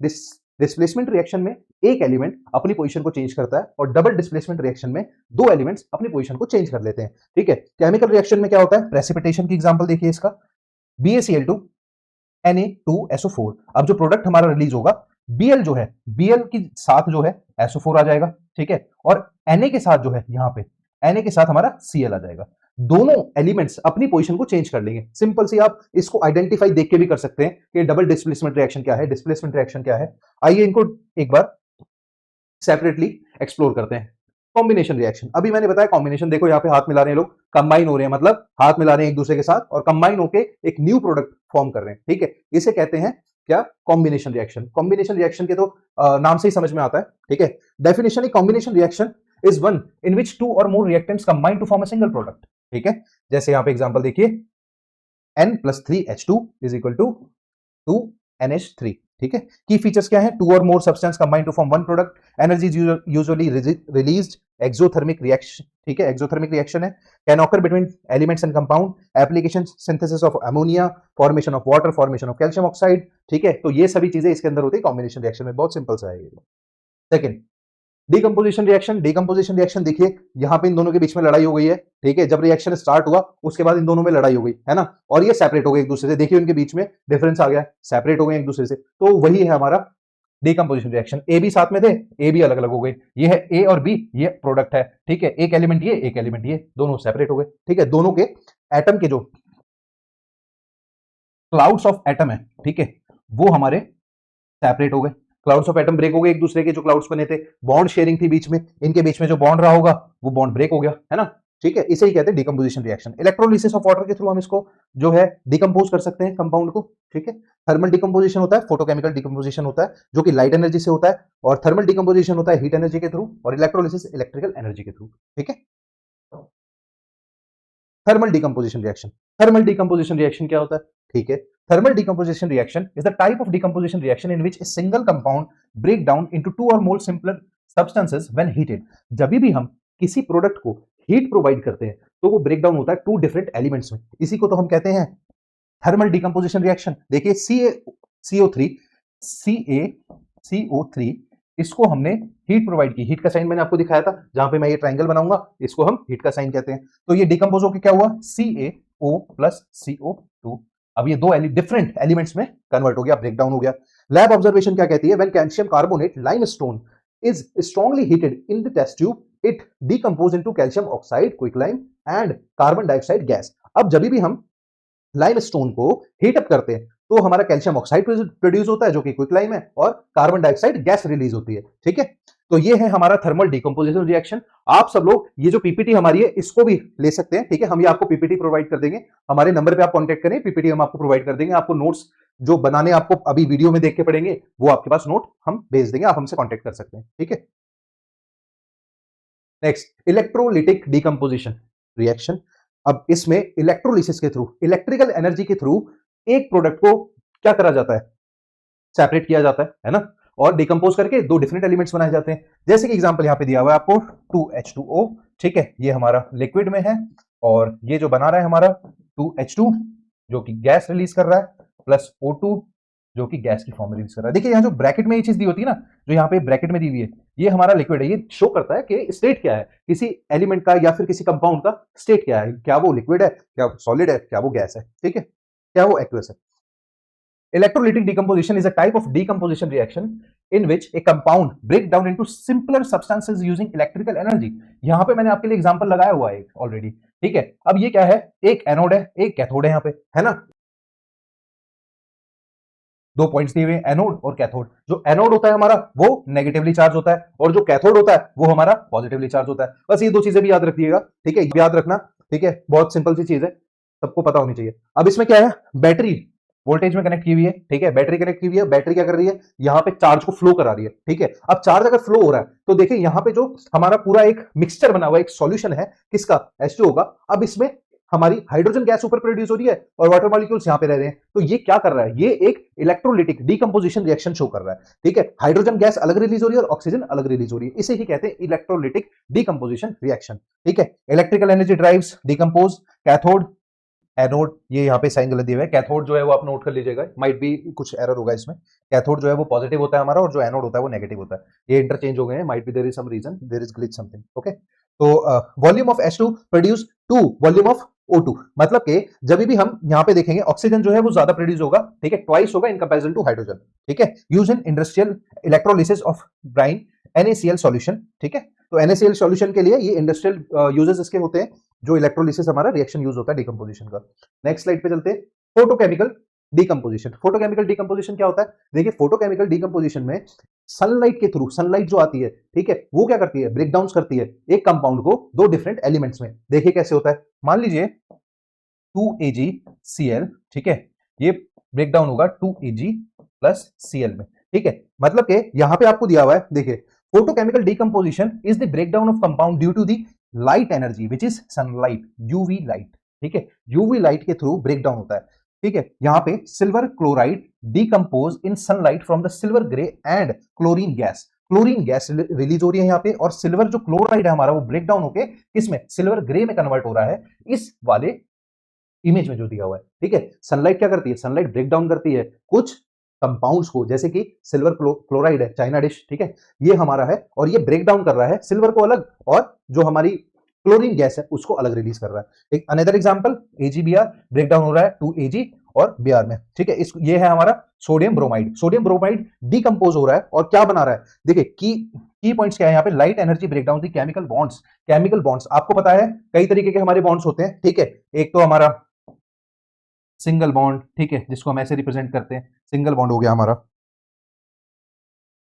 डिस्प्लेसमेंट रिएक्शन में एक एलिमेंट अपनी पोजीशन को चेंज करता है और डबल डिस्प्लेसमेंट रिएक्शन में दो एलिमेंट्स अपनी पोजीशन को चेंज कर लेते हैं। ठीक है, केमिकल रिएक्शन में क्या होता है? प्रेसिपिटेशन की एग्जांपल देखिए इसका, BaCl2 Na2SO4। अब जो प्रोडक्ट हमारा रिलीज होगा, Bl जो है, Bl के साथ जो है SO4 आ जाएगा। ठीक है, और Na के साथ जो है, यहाँ पे Na के साथ हमारा Cl आ जाएगा। दोनों एलिमेंट्स अपनी पोजीशन को चेंज कर लेंगे। सिंपल सी आप इसको आइडेंटिफाई देख के भी कर सकते हैं कि डबल डिस्प्लेसमेंट रिएक्शन क्या है, डिस्प्लेसमेंट रिएक्शन क्या है। आइए इनको एक बार सेपरेटली एक्सप्लोर करते हैं। कॉम्बिनेशन रिएक्शन, अभी मैंने बताया कॉम्बिनेशन, देखो यहाँ पे हाथ मिला रहे हैं लोग, कंबाइन हो रहे हैं, मतलब हाथ मिला रहे हैं एक दूसरे के साथ और कंबाइन होके एक न्यू प्रोडक्ट फॉर्म कर रहे हैं। ठीक है, इसे कहते हैं क्या? Combination reaction. कॉम्बिनेशन रिएक्शन के तो नाम से ही समझ में आता है। ठीक है, definition, a combination reaction is one in which two or more reactants combine to form a single product. ठीक है, जैसे यहाँ पे एग्जांपल देखिए, N+3H2 is equal to 2NH3। ठीक है, की फीचर्स क्या है? Two or more substance combine to form one product, energy usually released, exothermic reaction. ठीक है, एक्सोथर्मिक रिएक्शन है, can occur between elements and compound, application synthesis of ammonia, formation of water, formation of calcium oxide. ठीक है, तो ये सभी चीजें इसके अंदर होती है कॉम्बिनेशन रिएक्शन में। बहुत सिंपल सा है ये। Second, decomposition reaction. Decomposition reaction देखिए, यहां पे इन दोनों के बीच में लड़ाई हो गई है। ठीक है, जब रिएक्शन स्टार्ट हुआ उसके बाद इन दोनों में लड़ाई हो गई है ना, और ये सेपरेट हो गए एक दूसरे से। देखिए उनके बीच में डिफरेंस आ गया, सेपरेट हो गए एक दूसरे से। तो वही है हमारा डीकंपोजिशन रिएक्शन। ए भी साथ में थे, ए भी अलग अलग हो गए। ये है ए और बी, ये प्रोडक्ट है। ठीक है, एक एलिमेंट ये, एक एलिमेंट ये, दोनों सेपरेट हो गए। ठीक है, दोनों के एटम के जो क्लाउड्स ऑफ एटम है, ठीक है, वो हमारे सेपरेट हो गए। क्लाउड्स ऑफ एटम ब्रेक हो गए एक दूसरे के, जो क्लाउड्स बने थे, बॉन्ड शेयरिंग थी बीच में, इनके बीच में जो बॉन्ड रहा होगा वो बॉन्ड ब्रेक हो गया, है ना। ठीक है, इसे ही कहते हैं decomposition reaction. Electrolysis of water के थ्रू हम इसको जो है डिकम्पोज कर सकते हैं कंपाउंड को। ठीक है, थर्मल डिकम्पोजिशन होता है, फोटोकेमिकल डिकम्पोजिशन होता है जो कि लाइट एनर्जी से होता है, और थर्मल डिकम्पोजिशन होता है हीट एनर्जी के थ्रू, और इलेक्ट्रोलिसिस इलेक्ट्रिकल एनर्जी के थ्रू। ठीक है, thermal decomposition reaction. Thermal decomposition reaction क्या होता है? ठीक है, thermal decomposition reaction is the type of decomposition reaction in which a single compound break down into two or more simpler substances when heated. जब भी हम किसी प्रोडक्ट को हीट प्रोवाइड करते हैं तो वो ब्रेक डाउन होता है टू डिफरेंट एलिमेंट्स में, इसी को तो हम कहते हैं थर्मल डिकम्पोजिशन रिएक्शन। देखिए CO3 CaCO3, इसको हमने हीट प्रोवाइड की, हीट का साइन मैंने आपको दिखाया था, जहां पे मैं ये ट्रायंगल बनाऊंगा इसको हम हीट का साइन कहते हैं। तो ये डिकम्पोज होकर क्या हुआ? O plus CO2। अब ये दो डिफरेंट एलिमेंट्स में कन्वर्ट हो गया, ब्रेकडाउन हो गया। लैब ऑब्जर्वेशन क्या कहती है? When calcium carbonate limestone is strongly heated in the test tube, it decompose into calcium oxide, quicklime and carbon dioxide gas। अब जब भी हम लाइमस्टोन को हीट अप करते हैं तो हमारा कैल्शियम ऑक्साइड प्रोड्यूस होता है जो कि क्विकलाइम है, और कार्बन डाइऑक्साइड गैस रिलीज होती है। ठीक है, तो ये है हमारा थर्मल डिकम्पोजिशन रिएक्शन। आप सब लोग ये जो पीपीटी हमारी है इसको भी ले सकते हैं। ठीक है, हम ये आपको पीपीटी प्रोवाइड कर देंगे, हमारे नंबर पे आप कांटेक्ट करें, पीपीटी हम आपको प्रोवाइड कर देंगे। आपको नोट्स जो बनाने आपको अभी वीडियो में देख के पड़ेंगे वो आपके पास नोट हम भेज देंगे, आप हमसे कांटेक्ट कर सकते हैं। ठीक है, नेक्स्ट इलेक्ट्रोलिटिक डिकम्पोजिशन रिएक्शन। अब इसमें इलेक्ट्रोलिसिस के थ्रू, इलेक्ट्रिकल एनर्जी के थ्रू एक प्रोडक्ट को क्या करा जाता है? सेपरेट किया जाता है ना, और डिकम्पोज करके दो डिफरेंट एलिमेंट्स बनाए जाते हैं। जैसे कि एग्जांपल यहां पे दिया हुआ है आपको 2H2O। ठीक है, ये हमारा लिक्विड में है, और ये जो बना रहा है हमारा 2H2 जो कि गैस रिलीज कर रहा है, प्लस O2 जो कि गैस की फॉर्म में रिलीज कर रहा है। देखिए यहाँ जो ब्रैकेट में ये चीज दी होती है ना, जो यहाँ पे ब्रैकेट में दी हुई है, ये हमारा लिक्विड है। ये शो करता है कि स्टेट क्या है किसी एलिमेंट का या फिर किसी कंपाउंड का, स्टेट क्या है, क्या वो लिक्विड है, क्या सॉलिड है, क्या वो गैस है। ठीक है, क्या वो एक्वस है। Electrolytic decomposition is a type of decomposition reaction in which a compound break down into simpler substances using electrical energy। यहां पे मैंने आपके लिए एग्जांपल लगाया हुआ है ऑलरेडी। ठीक है, अब ये क्या है? एक एनोड है, एक कैथोड है, यहां पे है ना, दो पॉइंट्स दिए हुए, एनोड और कैथोड। जो एनोड होता है हमारा वो नेगेटिवली चार्ज होता है, और जो कैथोड होता है वो हमारा पॉजिटिवली चार्ज होता है। बस ये दो चीजें भी याद रखिएगा। ठीक है, याद रखना। ठीक है, बहुत सिंपल सी चीज है, सबको पता होनी चाहिए। अब इसमें क्या है? बैटरी वोल्टेज में कनेक्ट की हुई है। ठीक है, बैटरी कनेक्ट की हुई है। बैटरी क्या कर रही है? यहाँ पे चार्ज को फ्लो करा रही है। ठीक है, अब चार्ज अगर फ्लो हो रहा है तो देखिए यहाँ पे जो हमारा पूरा एक मिक्सचर बना हुआ, एक सॉल्यूशन है किसका? H2O का। अब इसमें हमारी हाइड्रोजन गैस ऊपर प्रोड्यूस हो रही है और वाटर मॉलिक्यूल्स यहाँ पे रह रहे हैं। तो ये क्या कर रहा है? ये एक इलेक्ट्रोलिटिक डिकम्पोजिशन रिएक्शन शो कर रहा है। ठीक है, हाइड्रोजन गैस अलग रिलीज हो रही है और ऑक्सीजन अलग रिलीज हो रही है, इसे ही कहते हैं इलेक्ट्रोलिटिक डिकम्पोजिशन रिएक्शन। ठीक है, electrical energy drives decompose cathode anode. ये यहाँ पे साइन गलत दिया हुआ है, कैथोड जो है वो आप नोट कर लीजिएगा, माइट बी कुछ एरर होगा इसमें। कैथोड जो है वो पॉजिटिव होता है हमारा, और जो एनोड होता है वो नेगेटिव होता है। ये इंटरचेंज हो गए हैं, might be there is some reason, there is glitch something. Okay, तो volume of H2 produce two volume of O2। मतलब कि जब भी हम यहाँ पे देखेंगे ऑक्सीजन जो है वो ज्यादा प्रोड्यूस होगा। ठीक है, ट्वाइस होगा इन कंपैरिजन टू हाइड्रोजन। ठीक है, use in industrial electrolysis of brine NaCl solution. ठीक है, तो NaCl सॉल्यूशन के लिए ये इंडस्ट्रियल यूजेस इसके होते हैं, जो इलेक्ट्रोलिसिस हमारा रिएक्शन यूज होता है डिकम्पोजिशन का। नेक्स्ट स्लाइड पे चलते हैं, फोटोकेमिकल डिकम्पोजिशन। फोटोकेमिकल डिकम्पोजिशन क्या होता है? देखिए, फोटोकेमिकल डिकम्पोजिशन में सनलाइट के थ्रू, सनलाइट जो आती है, ठीक है, वो क्या करती है? ब्रेक डाउन करती है एक कंपाउंड को दो डिफरेंट एलिमेंट्स में। देखिए कैसे होता है। मान लीजिए 2AgCl। ठीक है, ये ब्रेक डाउन होगा 2Ag प्लस Cl में। ठीक है, मतलब कि यहां पे आपको दिया हुआ है, देखिए, photochemical decomposition is the breakdown of compound due to the light energy which is sunlight, UV light. ठीक है, यूवी लाइट के थ्रू ब्रेकडाउन होता है। ठीक है, यहां पे silver chloride decompose in sunlight from the silver grey and chlorine gas. Chlorine gas release हो रही है यहाँ पे, और सिल्वर जो क्लोराइड है हमारा वो ब्रेक डाउन होके किसमें? सिल्वर ग्रे में कन्वर्ट हो रहा है, इस वाले इमेज में जो दिया हुआ है। ठीक है, सनलाइट क्या करती है? सनलाइट ब्रेक डाउन करती है कुछ कंपाउंड्स को, जैसे कि सिल्वर क्लोराइड है, चाइना डिश। ठीक है, ये हमारा है, और ये ब्रेक डाउन कर रहा है सिल्वर को अलग, और जो हमारी क्लोरीन गैस है उसको अलग रिलीज कर रहा है। एक another example, AgBr break down हो रहा है 2Ag और Br में। ठीक है, ये है हमारा sodium bromide. Sodium bromide decompose हो रहा है और क्या बना रहा है? देखिए, की पॉइंट्स क्या है यहाँ पे? Light energy breakdown the chemical bonds. Chemical bonds आपको पता है कई तरीके के हमारे बॉन्ड्स होते हैं। ठीक है, एक तो हमारा सिंगल बॉन्ड, ठीक है, जिसको हम ऐसे रिप्रेजेंट करते हैं, सिंगल बॉन्ड हो गया हमारा।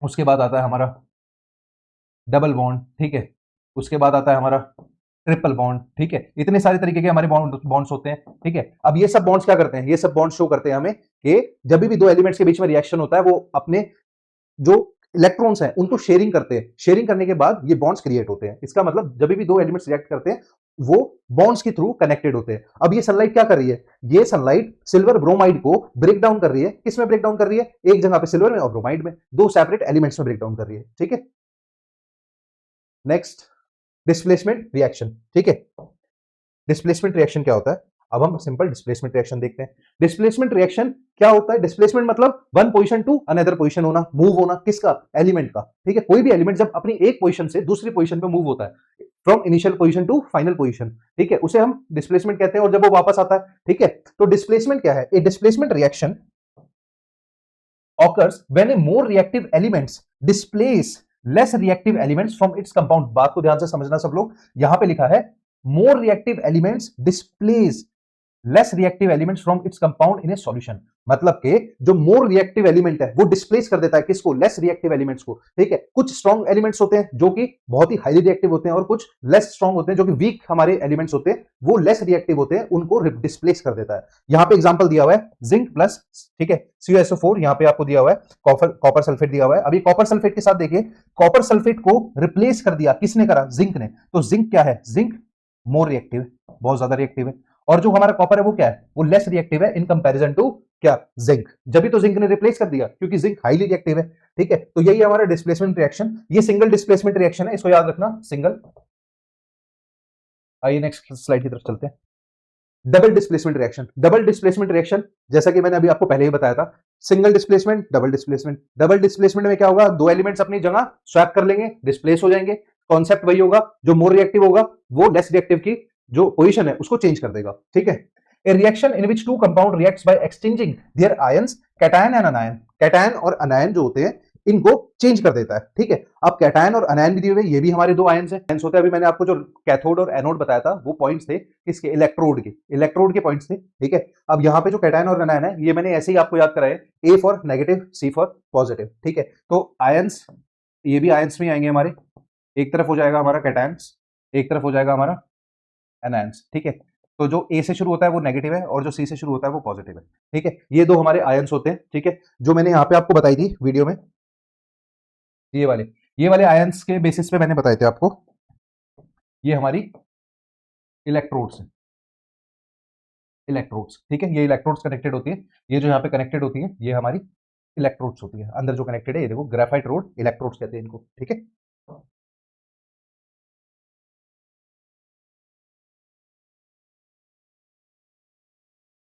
उसके बाद आता है हमारा डबल बॉन्ड। ठीक है, उसके बाद आता है हमारा ट्रिपल बॉन्ड। ठीक है, इतने सारे तरीके के हमारे बॉन्ड्स होते हैं। ठीक है, अब ये सब बॉन्ड्स क्या करते हैं? ये सब बॉन्ड्स शो करते हैं हमें कि जब भी दो एलिमेंट्स के बीच में रिएक्शन होता है वो अपने जो इलेक्ट्रॉन्स हैं उनको शेयरिंग करते हैं। शेयरिंग करने के बाद ये बॉन्ड्स क्रिएट होते हैं। इसका मतलब जब भी दो एलिमेंट्स रिएक्ट करते हैं वो बॉन्ड्स के थ्रू कनेक्टेड होते हैं। अब ये सनलाइट क्या कर रही है? ये सनलाइट सिल्वर ब्रोमाइड को ब्रेक डाउन कर रही है। किसमें ब्रेक डाउन कर रही है? एक जगह पे सिल्वर में और ब्रोमाइड में, दो सेपरेट एलिमेंट्स में ब्रेक डाउन कर रही है। ठीक है, नेक्स्ट डिस्प्लेसमेंट रिएक्शन। ठीक है, डिस्प्लेसमेंट रिएक्शन क्या होता है? अब हम सिंपल डिस्प्लेसमेंट रिएक्शन देखते हैं। डिस्प्लेसमेंट रिएक्शन क्या होता है? डिस्प्लेसमेंट मतलब one position to another position होना, मूव होना, किसका? एलिमेंट का। ठीक है, कोई भी एलिमेंट जब अपनी एक पोजीशन से दूसरी पोजीशन पे मूव होता है, from initial position to final position, ठीक है, उसे हम डिस्प्लेसमेंट कहते हैं। और जब वो वापस आता है, ठीक है, तो डिस्प्लेसमेंट क्या है? A displacement reaction occurs when a more reactive elements displace less reactive elements from its compound। बात को ध्यान से समझना सब लोग, यहां पे लिखा है more reactive elements displace less reactive elements from its compound in A solution. मतलब के जो मोर रिएक्टिव एलिमेंट है वो डिस्प्लेस कर देता है किसको? लेस रिएक्टिव एलिमेंट्स को, ठीक है। कुछ स्ट्रॉन्ग एलिमेंट्स होते हैं जो कि बहुत ही हाईली रिएक्टिव होते हैं, और कुछ लेस स्ट्रॉन्ग होते हैं जो कि वीक हमारे एलिमेंट्स होते हैं, वो लेस रिएक्टिव होते हैं, उनको डिस्प्लेस कर देता है। यहां पे एग्जांपल दिया हुआ है जिंक प्लस, ठीक है, CuSO4 यहां पे आपको दिया हुआ है, कॉपर सल्फेट दिया हुआ है। अभी कॉपर सल्फेट के साथ देखिए, कॉपर सल्फेट को रिप्लेस कर दिया किसने करा? जिंक ने। तो जिंक क्या है? जिंक मोर रिएक्टिव है, बहुत ज्यादा रिएक्टिव है। और जो हमारा कॉपर है वो क्या है? वो लेस रिएक्टिव है इन कंपैरिजन टू क्या? जिंक। जब भी तो जिंक ने रिप्लेस कर दिया क्योंकि जिंक हाईली रिएक्टिव है, ठीक है। तो यही है हमारा डिस्प्लेसमेंट रिएक्शन। ये सिंगल डिस्प्लेसमेंट रिएक्शन है, इसको याद रखना, सिंगल। आइए नेक्स्ट स्लाइड की तरफ चलते हैं। Double displacement reaction. Double displacement reaction जैसा कि मैंने अभी आपको पहले ही बताया था, single displacement, double displacement. Double displacement में क्या होगा? दो एलिमेंट्स अपनी जगह स्वैप कर लेंगे, डिस्प्लेस हो जाएंगे। कॉन्सेप्ट वही होगा, जो मोर रिएक्टिव होगा वो लेस रिएक्टिव की जो पोजीशन है उसको चेंज कर देगा, ठीक है। A reaction in which two compound reacts by exchanging their ions, cation and anion. Cation और अनायन जो होते हैं इनको चेंज कर देता है, ठीक है। अब कैटायन और अनायन भी दिए हुए, ये भी हमारे दो आयंस हैं। आयंस होते हैं, अभी मैंने आपको जो कैथोड और एनोड बताया था वो पॉइंट्स थे किसके? इलेक्ट्रोड के पॉइंट्स थे, ठीक है। अब यहाँ पे जो कैटायन और अनायन है ये मैंने ऐसे ही आपको याद कराया, A for negative, C for positive, ठीक है। तो आयंस, ये भी आयंस में आएंगे हमारे, एक तरफ हो जाएगा हमारा कैटायंस, एक तरफ हो जाएगा हमारा एनायंस, ठीक है। तो जो ए से शुरू होता है वो नेगेटिव है और जो सी से शुरू होता है वो पॉजिटिव है, ठीक है। ये दो हमारे आयंस होते हैं, ठीक है, जो मैंने यहाँ पे आपको बताई थी वीडियो में। ये वाले आयंस के बेसिस पे मैंने बताए थे आपको। ये हमारी इलेक्ट्रोड्स हैं, इलेक्ट्रोड्स, ठीक है। ये इलेक्ट्रोड्स कनेक्टेड होती है, ये जो यहाँ पे कनेक्टेड होती है ये हमारी इलेक्ट्रोड्स होती है। अंदर जो कनेक्टेड है ये देखो, ग्रेफाइट रोड इलेक्ट्रोड्स कहते हैं इनको, ठीक है।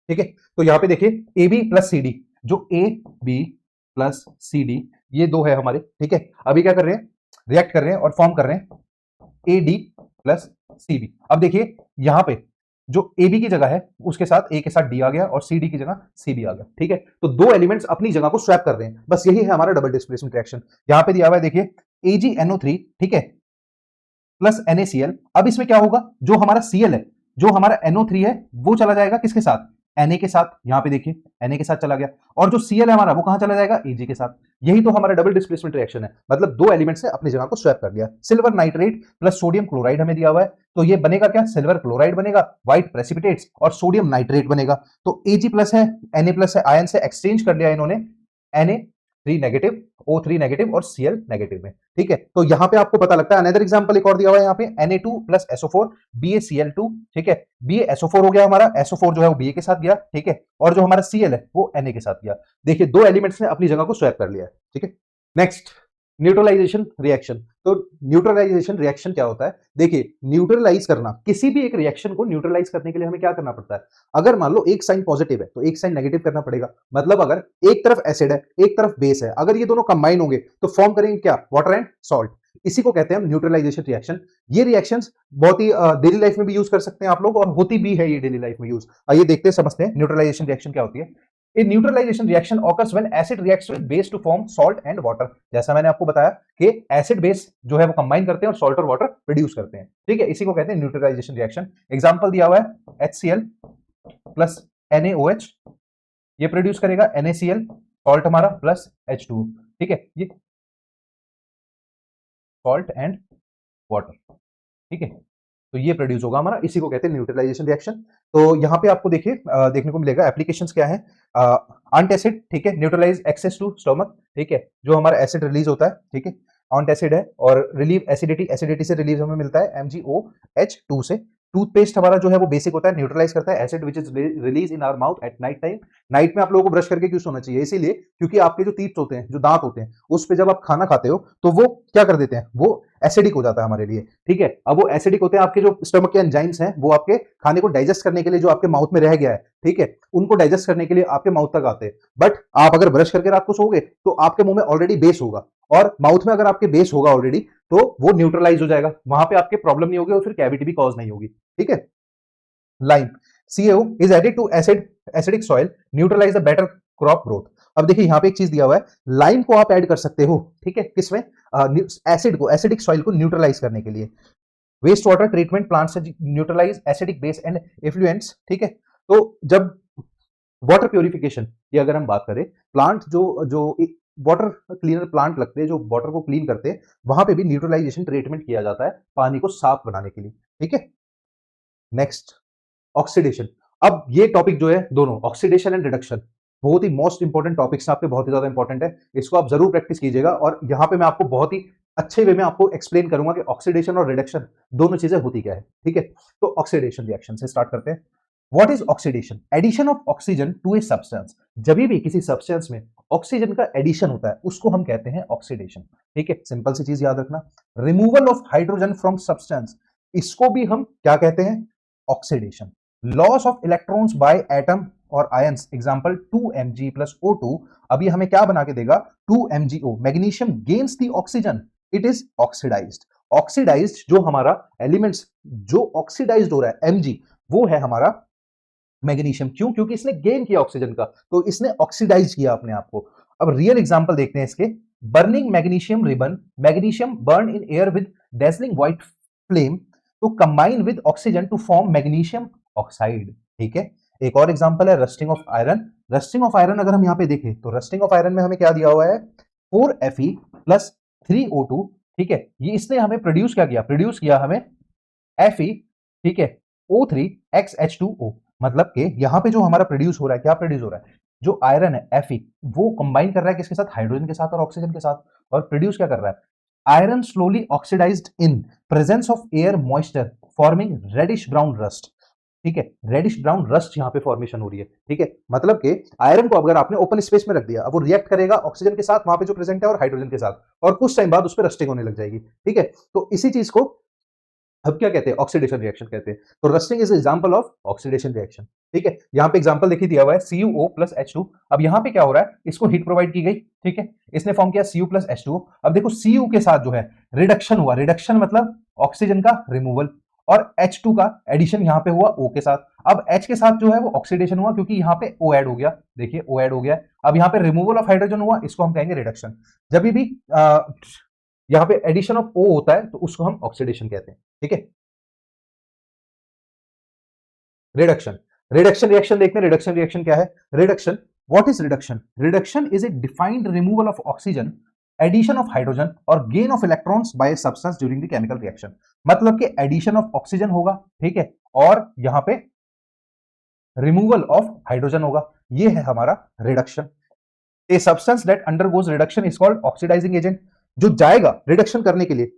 ठीक है, तो यहां पे देखिए A B plus C D, जो A B plus C D ये दो है हमारे, ठीक है। अभी क्या कर रहे हैं? रिएक्ट कर रहे हैं और फॉर्म कर रहे हैं A D plus C B. अब देखिए यहां पे जो ए बी की जगह है उसके साथ ए के साथ डी आ गया और सी डी की जगह सी बी आ गया, ठीक है। तो दो एलिमेंट्स अपनी जगह को स्वैप कर रहे हैं, बस यही है हमारा डबल डिस्प्लेसमेंट रिएक्शन। यहां पे दिया हुआ है देखिए AgNO3, ठीक है, प्लस NaCl। अब इसमें क्या होगा? जो हमारा Cl है, जो हमारा NO3 है वो चला जाएगा किसके साथ? Na के साथ। यहां पे देखिए Na के साथ चला गया, और जो Cl है हमारा वो कहां चला जाएगा? Ag के साथ। यही तो हमारा डबल डिस्प्लेसमेंट रिएक्शन है, मतलब दो एलिमेंट्स ने अपनी जगह को स्वैप कर लिया। Silver nitrate plus sodium chloride हमें दिया हुआ है, तो ये बनेगा क्या? सिल्वर क्लोराइड बनेगा, व्हाइट प्रेसिपिटेट्स, और सोडियम नाइट्रेट बनेगा। तो Ag प्लस है, Na प्लस है, आयन से एक्सचेंज कर लिया इन्होंने, Na3 नेगेटिव, O3 नेगेटिव और Cl नेगेटिव में, ठीक है। तो यहां पे आपको पता लगता है, अनदर एग्जांपल एक और दिया हुआ है यहाँ पे, Na2 प्लस SO4 BaCl2, ठीक है। BaSO4 हो गया हमारा, SO4 जो है वो Ba के साथ गया, ठीक है, और जो हमारा Cl है वो Na के साथ गया। देखिए दो एलिमेंट्स ने अपनी जगह को स्वैप कर लिया है, ठीक है। Next, neutralization reaction. तो न्यूट्रलाइजेशन रिएक्शन क्या होता है? देखिए न्यूट्रलाइज करना, किसी भी एक रिएक्शन को न्यूट्रलाइज करने के लिए हमें क्या करना पड़ता है? अगर मान लो एक साइन पॉजिटिव है तो एक साइन नेगेटिव करना पड़ेगा। मतलब अगर एक तरफ एसिड है एक तरफ बेस है, अगर ये दोनों कंबाइन होंगे तो फॉर्म करेंगे क्या? Water and salt. इसी को कहते हैं हम न्यूट्रलाइजेशन रिएक्शन। ये रिएक्शंस बहुत ही डेली लाइफ में भी यूज कर सकते हैं आप लोग, और होती भी है ये डेली लाइफ में यूज। आइए देखते हैं, समझते हैं न्यूट्रलाइजेशन रिएक्शन क्या होती है। A neutralization reaction occurs when acid reacts with base to form salt and water। जैसा मैंने आपको बताया कि एसिड बेस जो है वो कंबाइन करते हैं और सॉल्ट और वाटर प्रोड्यूस करते हैं, ठीक है। इसी को कहते हैं न्यूट्रलाइजेशन रिएक्शन। एग्जांपल दिया हुआ है HCl प्लस NaOH, ये प्रोड्यूस करेगा NaCl, सॉल्ट हमारा प्लस H2, ठीक है, ये सॉल्ट एंड वाटर, ठीक है। तो ये प्रोड्यूस होगा हमारा, इसी को कहते हैं न्यूट्रलाइजेशन रिएक्शन। तो यहाँ पे आपको देखिए देखने को मिलेगा एप्लीकेशंस क्या है। एंटासिड, ठीक है, न्यूट्रलाइज एक्सेस टू स्टमक, ठीक है, जो हमारा एसिड रिलीज होता है, ठीक है, एंटासिड है, और रिलीव एसिडिटी, एसिडिटी से रिलीज हमें मिलता है MgOH2 से। टूथपेस्ट हमारा जो है वो बेसिक होता है, न्यूट्रलाइज करता है acid which is release in our mouth at night time. Night में आप लोगों को ब्रश करके क्यों सोना चाहिए? इसीलिए क्योंकि आपके जो टीथ होते हैं, जो दांत होते हैं, उस पे जब आप खाना खाते हो तो वो क्या कर देते हैं? वो एसिडिक हो जाता है हमारे लिए, ठीक है। अब वो एसिडिक होते हैं, आपके जो स्टमक के एंजाइम्स हैं वो आपके खाने को डाइजेस्ट करने के लिए जो आपके माउथ में रह गया है, ठीक है, उनको डाइजेस्ट करने के लिए आपके माउथ तक आते हैं। बट आप अगर ब्रश करके रात को सोओगे तो आपके मुंह में ऑलरेडी बेस होगा, और माउथ में अगर आपके बेस होगा ऑलरेडी तो वो न्यूट्रलाइज हो जाएगा, वहां पे आपके प्रॉब्लम नहीं होगी और फिर कैविटी भी कॉज नहीं होगी। ठीक है। Lime, CaO is added to acidic soil neutralize the better crop growth. अब देखिए यहाँ पे एक चीज दिया हुआ है, लाइम को आप ऐड कर सकते हो, ठीक है, किसमें, एसिड को, एसिडिक सॉइल को न्यूट्रलाइज करने के लिए। वेस्ट वाटर ट्रीटमेंट प्लांट से neutralize acidic base and effluents. ठीक है। तो जब वाटर प्योरिफिकेशन की अगर हम बात करें, प्लांट जो जो वाटर क्लीनर प्लांट लगते हैं जो वाटर को क्लीन करते हैं, वहां पे भी न्यूट्रलाइजेशन ट्रीटमेंट किया जाता है पानी को साफ बनाने के लिए। ठीक है। Next, oxidation. अब ये टॉपिक जो है दोनों ऑक्सीडेशन एंड रिडक्शन बहुत ही मोस्ट इंपॉर्टेंट टॉपिक्स आपके, बहुत ही ज्यादा इंपॉर्टेंट है, इसको आप जरूर प्रैक्टिस कीजिएगा और यहाँ पे मैं आपको बहुत ही अच्छे वे में आपको एक्सप्लेन करूंगा कि ऑक्सीडेशन और रिडक्शन दोनों चीजें होती क्या है। ठीक है। तो ऑक्सीडेशन रिएक्शन से स्टार्ट करते हैं। What is oxidation? Addition of oxygen to a substance. जब भी किसी सब्सटेंस में ऑक्सीजन का एडिशन होता है उसको हम कहते हैं ऑक्सीडेशन। ठीक है, सिंपल सी चीज याद रखना। Removal of hydrogen from substance, इसको भी हम क्या कहते हैं? Oxidation. Loss of electrons by atom और ions, example 2Mg plus O2, अब ये हमें क्या बना के देगा? 2MgO। Magnesium gains the oxygen, it is oxidized. Oxidized जो हमारा एलिमेंट्स जो ऑक्सीडाइज्ड हो रहा है Mg, वो है हमारा मैग्नीशियम। क्यों? क्योंकि इसने गेन किया ऑक्सीजन का, तो इसने ऑक्सीडाइज किया अपने आप को। अब रियल एग्जांपल देखते हैं इसके। Burning magnesium ribbon, magnesium burn in air with dazzling white flame to combine with oxygen to form magnesium oxide. ठीक है। एक और एग्जांपल है rusting of iron. Rusting of iron अगर हम यहां पे देखें तो रस्टिंग ऑफ आयरन में हमें क्या दिया हुआ है? 4Fe plus 3O2। ठीक है, ये इसने हमें प्रोड्यूस क्या किया? प्रोड्यूस किया हमें Fe, ठीक है, O3XH2O। मतलब कि यहां पे जो हमारा प्रोड्यूस हो रहा है, क्या प्रोड्यूस हो रहा है? जो आयरन है Fe, वो कंबाइन कर रहा है किसके साथ? हाइड्रोजन के साथ और ऑक्सीजन के साथ। और प्रोड्यूस क्या कर रहा है? Iron slowly oxidized in presence of air moisture forming reddish brown rust. ठीक है, रेडिश ब्राउन रस्ट यहां पे फॉर्मेशन हो रही है। ठीक है, मतलब कि आयरन को अगर आपने ओपन स्पेस में रख दिया, अब वो रिएक्ट करेगा ऑक्सीजन के साथ वहां पे जो प्रेजेंट है और हाइड्रोजन के साथ, और कुछ टाइम बाद उस पर रस्टिंग होने लग जाएगी। ठीक है, तो इसी चीज को अब क्या कहते हैं? ऑक्सीडेशन रिएक्शन कहते हैं। तो rusting is example of oxidation reaction. ठीक है, यहां पे एग्जांपल देखिए दिया हुआ है CuO प्लस H2। अब यहां पे क्या हो रहा है? इसको हीट प्रोवाइड की गई, ठीक है, इसने फॉर्म किया Cu प्लस H2O। अब देखो Cu के साथ जो है रिडक्शन हुआ, रिडक्शन मतलब ऑक्सीजन का रिमूवल, और H2 का एडिशन यहां पे हुआ O के साथ। अब H के साथ जो है वो ऑक्सीडेशन हुआ क्योंकि यहां पे O ऐड हो गया। देखिए O ऐड हो गया। अब यहां पे रिमूवल ऑफ हाइड्रोजन हुआ, इसको हम कहेंगे रिडक्शन। जब भी यहां पे एडिशन ऑफ O होता है तो उसको हम ऑक्सीडेशन कहते हैं। ठीक है। रिडक्शन, रिडक्शन रिएक्शन देखते हैं। रिडक्शन रिएक्शन क्या है? Reduction, what is reduction? Reduction is a defined removal of oxygen, addition of hydrogen और gain of electrons by a substance during the chemical reaction. मतलब कि एडिशन ऑफ ऑक्सीजन होगा, ठीक है, और यहां पे रिमूवल ऑफ हाइड्रोजन होगा। ये है हमारा reduction. A substance that undergoes reduction is called oxidizing agent. जो जाएगा रिडक्शन करने के लिए,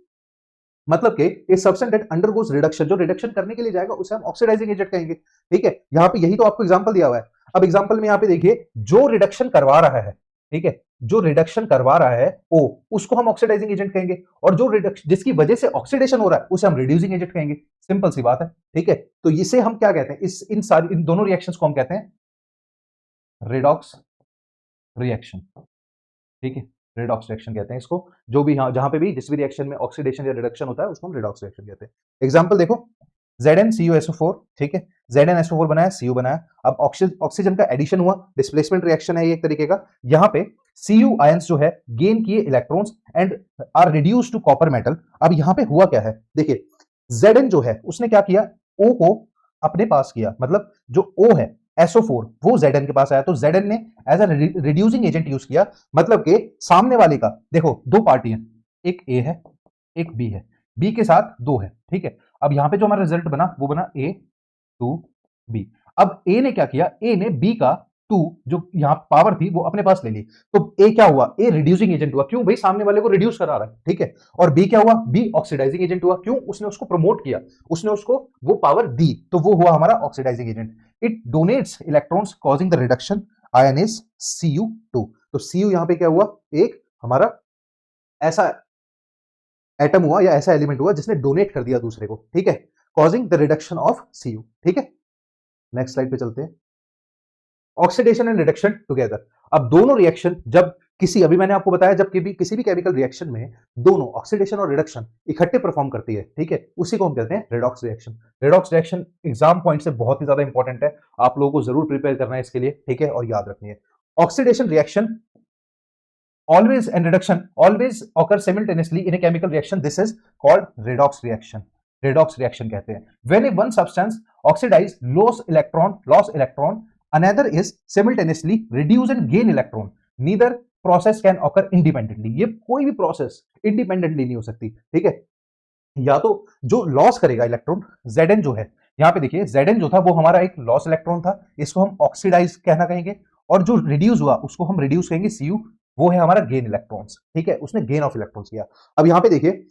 मतलब कि a substance that undergoes reduction, जो रिडक्शन करने के लिए जाएगा उसे हम ऑक्सीडाइजिंग एजेंट कहेंगे। ठीक है, यहां पे यही तो आपको एग्जांपल दिया हुआ है। अब एग्जांपल में यहां पे देखिए, जो रिडक्शन करवा रहा है, ठीक है, जो रिडक्शन करवा रहा है ओ, उसको हम ऑक्सीडाइजिंग एजेंट कहेंगे, और जो रिडक्शन जिसकी वजह से ऑक्सीडेशन हो रहा है उसे हम रिड्यूसिंग एजेंट कहेंगे। सिंपल सी बात है। ठीक है, तो इसे हम क्या कहते हैं? इन दोनों रिएक्शंस को हम कहते हैं रिडॉक्स रिएक्शन। ठीक है, रिडॉक्स रिएक्शन कहते हैं इसको। जो भी यहाँ जहां पे भी जिस भी रिएक्शन में ऑक्सीडेशन या रिडक्शन होता है उसको हम रिडॉक्स रिएक्शन कहते हैं। एग्जांपल देखो, ZnCuSO4, ठीक है, ZnSO4 बनाया, Cu बनाया। अब ऑक्सीजन का एडिशन हुआ, डिस्प्लेसमेंट रिएक्शन है ये एक तरीके का। यहां पे Cu आयंस जो है गेन किए electrons and are reduced to copper metal. अब यहां पे हुआ क्या है? देखिए, Zn जो है उसने क्या किया? O को अपने पास किया, मतलब जो O है SO4 वो Zn के पास आया, तो Zn ने as a reducing agent use किया। मतलब कि सामने वाले का, देखो दो पार्टी है, एक A है एक B है, B के साथ 2 है। ठीक है, अब यहां पे जो हमारा रिजल्ट बना वो बना A2B। अब A ने क्या किया? A ने B का 2 जो यहां पावर थी वो अपने पास ले ली, तो A क्या हुआ? A रिड्यूसिंग एजेंट हुआ। क्यों भाई? सामने वाले को रिड्यूस करा रहा है। ठीक है, और B क्या हुआ? B ऑक्सीडाइजिंग एजेंट हुआ। क्यों? उसने उसको प्रमोट किया, उसने उसको वो पावर दी, तो वो हुआ हमारा oxidizing agent. It donates electrons causing the reduction, ion is Cu2। तो Cu यहां पे क्या हुआ? एक हमारा ऐसा एटम हुआ या ऐसा एलिमेंट हुआ जिसने डोनेट कर दिया दूसरे को। ठीक है, causing the reduction of Cu। ठीक है, नेक्स्ट स्लाइड पे चलते हैं। Oxidation and reduction together. अब दोनों रिएक्शन जब किसी अभी मैंने आपको बताया जब किसी भी केमिकल रिएक्शन में दोनों ऑक्सीडेशन और रिडक्शन इकट्ठे परफॉर्म करती है, ठीक है, उसी को हम कहते हैं redox reaction. Redox reaction exam point से बहुत ही ज्यादा इंपॉर्टेंट है, आप लोगों को जरूर प्रिपेयर करना है इसके लिए, ठीक है, और याद रखनी है। Oxidation reaction always and reduction always occur simultaneously in a chemical reaction. This is called redox reaction. Redox reaction कहते हैं when a one substance oxidize loss electron, another is simultaneously reduce and gain electron. Neither process can occur independently. ये कोई भी process independently नहीं हो सकती, ठीक है। या तो जो लॉस करेगा इलेक्ट्रॉन Zn जो है, यहाँ पे देखिए Zn जो था वो हमारा एक लॉस इलेक्ट्रॉन था, इसको हम ऑक्सीडाइज कहना कहेंगे, और जो रिड्यूस हुआ उसको हम रिड्यूस कहेंगे Cu, वो है हमारा गेन इलेक्ट्रॉन्स, ठीक है, उसने गेन ऑफ इलेक्ट्रॉन्स किया। अब यहाँ पे देखिए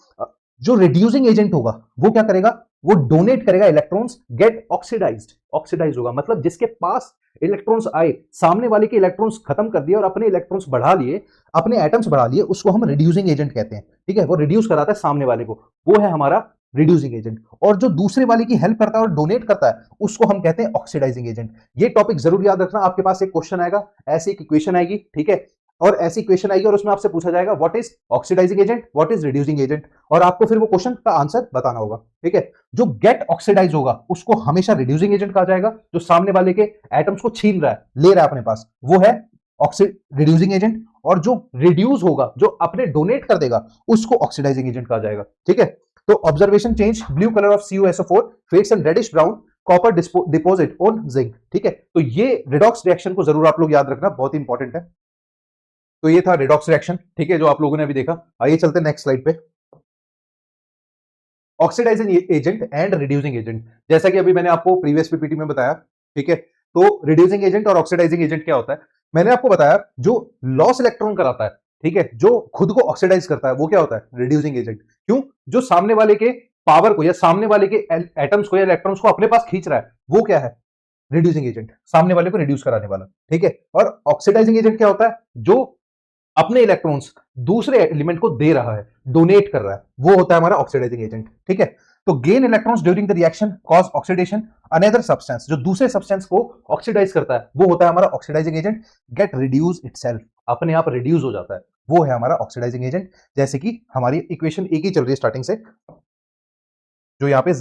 जो रिड्यूसिंग एजेंट होगा वो क्या करेगा, वो डोनेट करेगा इलेक्ट्रॉन्स, गेट ऑक्सीडाइज होगा, मतलब जिसके पास इलेक्ट्रॉन्स आए, सामने वाले के इलेक्ट्रॉन्स खत्म कर दिए और अपने इलेक्ट्रॉन्स बढ़ा लिए, अपने एटम्स बढ़ा लिए, उसको हम रिड्यूसिंग एजेंट कहते हैं, ठीक है, वो रिड्यूस कराता है सामने वाले को, वो है हमारा रिड्यूसिंग एजेंट। और जो दूसरे वाले की हेल्प करता है और डोनेट करता है उसको हम कहते हैं ऑक्सीडाइजिंग एजेंट। ये टॉपिक जरूर याद रखना, आपके पास एक क्वेश्चन आएगा, ऐसी एक इक्वेशन आएगी, ठीक है, और ऐसी इक्वेशन आएगी और उसमें आपसे पूछा जाएगा what is oxidizing agent, what is reducing agent, और आपको फिर वो क्वेश्चन का आंसर बताना होगा, ठीक है। जो गेट ऑक्सीडाइज होगा उसको हमेशा रिड्यूसिंग एजेंट कहा जाएगा, जो सामने वाले के एटम्स को छीन रहा है, ले रहा है अपने पास, वो है रिड्यूसिंग एजेंट। और जो रिड्यूस होगा, जो अपने डोनेट कर देगा, उसको ऑक्सीडाइजिंग एजेंट कहा जाएगा, ठीक है। तो observation change, blue colour of CuSO4 fades and reddish brown copper deposit on zinc, ठीक है। तो ये रिडॉक्स रिएक्शन को जरूर आप लोग याद रखना, बहुत इंपॉर्टेंट है। तो ये था रिडॉक्स रिएक्शन, ठीक है, जो आप लोगों ने अभी देखा। आइए चलते हैं नेक्स्ट स्लाइड पे। Oxidizing agent and reducing agent, जैसा कि अभी मैंने आपको प्रीवियस पीपीटी में बताया, ठीक है। तो रिड्यूसिंग एजेंट और ऑक्सीडाइजिंग एजेंट क्या होता है, मैंने आपको बताया जो लॉस इलेक्ट्रॉन कराता है, ठीक है, जो खुद को ऑक्सीडाइज करता है, वो क्या होता है, रिड्यूसिंग एजेंट। क्यों, जो सामने वाले के पावर को या सामने वाले के एटम्स को या इलेक्ट्रॉन्स को अपने पास खींच रहा है, वो क्या है, रिड्यूसिंग एजेंट, सामने वाले को रिड्यूस कराने वाला, ठीक है। और ऑक्सीडाइजिंग एजेंट क्या होता है, जो अपने इलेक्ट्रॉन्स दूसरे एलिमेंट को दे रहा है, डोनेट कर रहा है, वो होता है हमारा ऑक्सीडाइजिंग एजेंट, ठीक है। तो gain electrons during the reaction cause oxidation, another substance, जो दूसरे सब्सटेंस को ऑक्सीडाइज करता है, वो होता है हमारा oxidizing agent. Get reduce itself, अपने आप रिड्यूस हो जाता है, वो है हमारा ऑक्सीडाइजिंग एजेंट। जैसे कि हमारी इक्वेशन एक ही चल रही है स्टार्टिंग से, जो यहाँ पे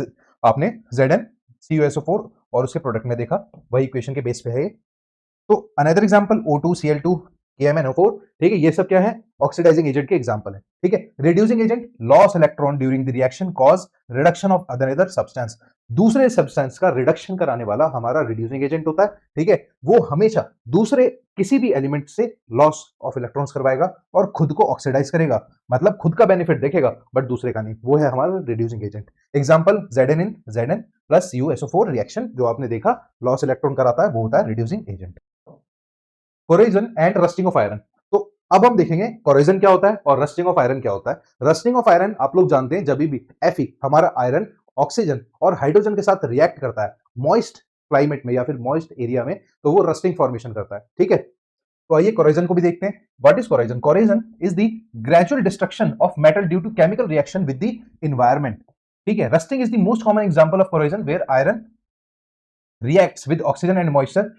आपने ZnCuSO4 और उसके प्रोडक्ट में देखा, वही इक्वेशन के बेस पे है। तो अनदर एग्जांपल O2Cl2 KMnO4, ठीक है, ये सब क्या है, ऑक्सीडाइजिंग एजेंट के एग्जांपल है, ठीक है। Reducing agent, loss electron during the reaction cause reduction of another substance, दूसरे सब्सटेंस का रिडक्शन कराने वाला हमारा रिड्यूसिंग एजेंट होता है, ठीक है। वो हमेशा दूसरे किसी भी एलिमेंट से लॉस ऑफ इलेक्ट्रॉन्स करवाएगा और खुद को ऑक्सीडाइज करेगा, मतलब खुद का बेनिफिट देखेगा बट दूसरे का नहीं, वो है हमारा reducing agent. Example Zn plus CuSO4 reaction, जो आपने देखा लॉस इलेक्ट्रॉन कराता है, वो होता है reducing agent. Corrosion and rusting of iron, तो अब हम देखेंगे कोरोजन क्या होता है और रस्टिंग ऑफ आयरन क्या होता है। रस्टिंग ऑफ आयरन आप लोग जानते हैं, जब भी Fe हमारा आयरन ऑक्सीजन और हाइड्रोजन के साथ रिएक्ट करता है मॉइस्ट क्लाइमेट में या फिर मॉइस्ट एरिया में, तो वो रस्टिंग फॉर्मेशन करता है, ठीक है। तो आइए कोरोजन को भी देखते हैं। What is corrosion? Corrosion is the gradual destruction of metal due to chemical reaction with the environment, ठीक है। Rusting is the most common example of corrosion where iron reacts with oxygen and moisture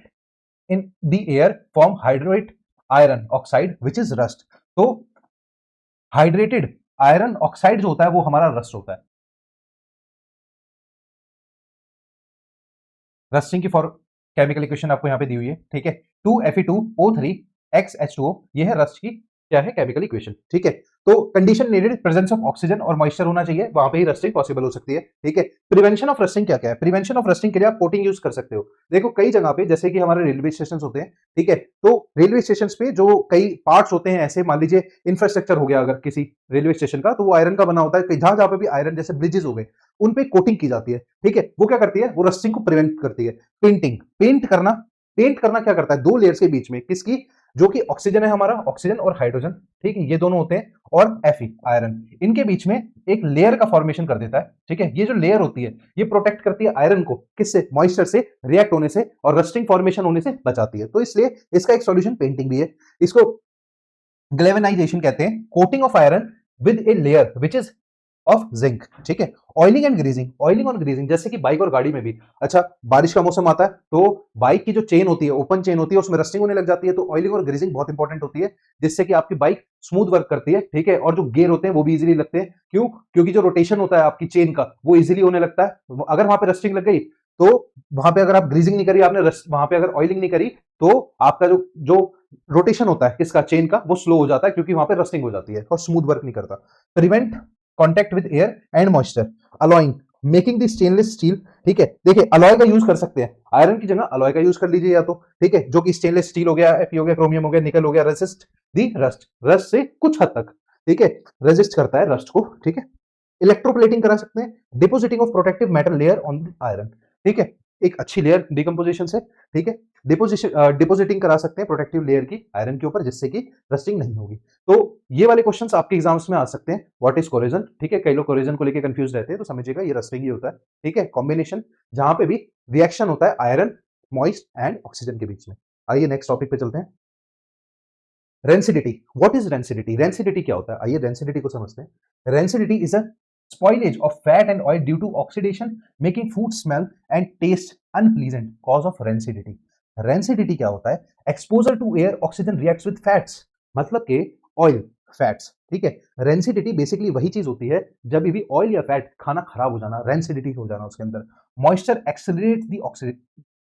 in the air form hydrate iron oxide which is rust। तो hydrated iron oxide जो होता है वो हमारा rust होता है। रस्टिंग की फॉर केमिकल इक्वेशन आपको यहां पे दी हुई है, ठीक है। 2Fe2O3XH2O, ये है रस्ट की क्या है, केमिकल इक्वेशन, ठीक है। तो condition needed presence of oxygen और मॉइस्चर होना चाहिए, वहां पे ही रस्टिंग पॉसिबल हो सकती है, ठीक है। प्रिवेंशन ऑफ रस्टिंग क्या क्या है? प्रिवेंशन ऑफ रस्टिंग के लिए आप कोटिंग यूज कर सकते हो। देखो कई जगह पे, जैसे कि हमारे रेलवे स्टेशन होते हैं, ठीक है, तो रेलवे स्टेशन पे जो कई पार्ट्स होते हैं ऐसे, मान लीजिए इंफ्रास्ट्रक्चर हो गया अगर किसी रेलवे स्टेशन का, तो वो आयरन का बना होता है। जहां जहां पे भी आयरन, जैसे ब्रिजेस हो गए, उन पे कोटिंग की जाती है, ठीक है। वो क्या करती है, वो रस्टिंग को प्रिवेंट करती है। पेंटिंग, पेंट करना क्या करता है, दो लेयर्स के बीच में, किसकी, जो कि ऑक्सीजन है हमारा, ऑक्सीजन और हाइड्रोजन, ठीक है, ये दोनों होते हैं, और Fe आयरन, इनके बीच में एक लेयर का फॉर्मेशन कर देता है, ठीक है। ये जो लेयर होती है ये प्रोटेक्ट करती है आयरन को, किससे, मॉइस्चर से रिएक्ट होने से और रस्टिंग फॉर्मेशन होने से बचाती है। तो इसलिए इसका एक सॉल्यूशन पेंटिंग भी है। इसको ग्लेवेनाइजेशन कहते हैं, coating of iron with a layer which is of zinc, ठीक है। ऑयलिंग एंड ग्रीजिंग, ऑयलिंग और ग्रीजिंग जैसे कि बाइक और गाड़ी में भी। अच्छा, बारिश का मौसम आता है तो बाइक की जो चेन होती है, ओपन चेन होती है, उसमें रस्टिंग होने लग जाती है, तो ऑयलिंग और ग्रीजिंग बहुत इंपॉर्टेंट होती है, जिससे कि आपकी बाइक स्मूथ वर्क करती है, ठीक है। और जो गियर होते हैं वो भी इजीली लगते हैं, क्यों? क्योंकि जो रोटेशन होता है आपकी चेन का वो इजीली होने लगता है। अगर वहां पे रस्टिंग लग गई तो वहां पे अगर आप ग्रीजिंग नहीं करी आपने, वहां पे अगर ऑयलिंग नहीं करी तो आपका जो जो रोटेशन होता है किसका, चेन का, वो स्लो हो जाता है, क्योंकि वहां पे रस्टिंग हो जाती है और स्मूथ वर्क नहीं करता। Prevent contact with air and moisture, alloying making the stainless steel, ठीक है। देखिए अलॉय का यूज कर सकते हैं, आयरन की जगह अलॉय का यूज कर लीजिए या तो, ठीक है, जो कि स्टेनलेस स्टील हो गया, एफई हो गया, क्रोमियम हो गया, निकल हो गया, रेसिस्ट दी रस्ट, रस्ट से कुछ हद तक, ठीक है, रेजिस्ट करता है रस्ट को, ठीक है। इलेक्ट्रोप्लेटिंग करा सकते हैं, depositing of protective metal layer on the iron, ठीक है, एक अच्छी लेयर डिकम्पोजिशन से, ठीक है, डिपोजिटिंग करा सकते हैं प्रोटेक्टिव लेयर की आयरन के ऊपर, जिससे कि रस्टिंग नहीं होगी। तो ये वाले क्वेश्चंस आपके एग्जाम्स में आ सकते हैं। व्हाट इज कोरोजन, ठीक है, कई लोग कोरोजन को लेकर कंफ्यूज रहते हैं, तो समझिएगा ये रस्टिंग ही होता है, ठीक है, कॉम्बिनेशन जहां पे भी रिएक्शन होता है आयरन, मॉइस्ट एंड ऑक्सीजन के बीच में। आइए नेक्स्ट टॉपिक पे चलते हैं। Rancidity, what is rancidity, rancidity क्या होता है, आइए रेंसिडिटी को समझते हैं। Rancidity is a spoilage of fat and oil due to oxidation making food smell and taste unpleasant, cause of rancidity। rancidity क्या होता है? exposure to air oxygen reacts with fats, मतलब के ऑयल, फैट्स, ठीक है। रेंसिडिटी बेसिकली वही चीज होती है जब भी ऑयल या फैट, खाना खराब हो जाना, रेंसिडिटी हो जाना उसके अंदर। मॉइस्चर एक्सेलरेट दी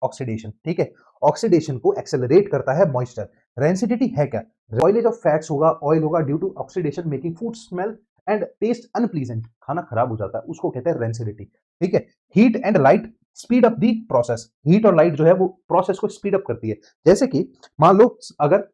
ऑक्सीडेशन, ठीक है, ऑक्सीडेशन को एक्सेलरेट करता है मॉइस्चर। रेंसिडिटी है क्या? ऑयलेज ऑफ फैट्स होगा, ऑयल होगा, due to oxidation making food smell and taste unpleasant, खाना खराब हो जाता है, उसको कहते हैं रेंसिडिटी, ठीक है। Heat and light speed up the process, heat और लाइट जो है वो प्रोसेस को स्पीड अप करती है। जैसे कि मान लो अगर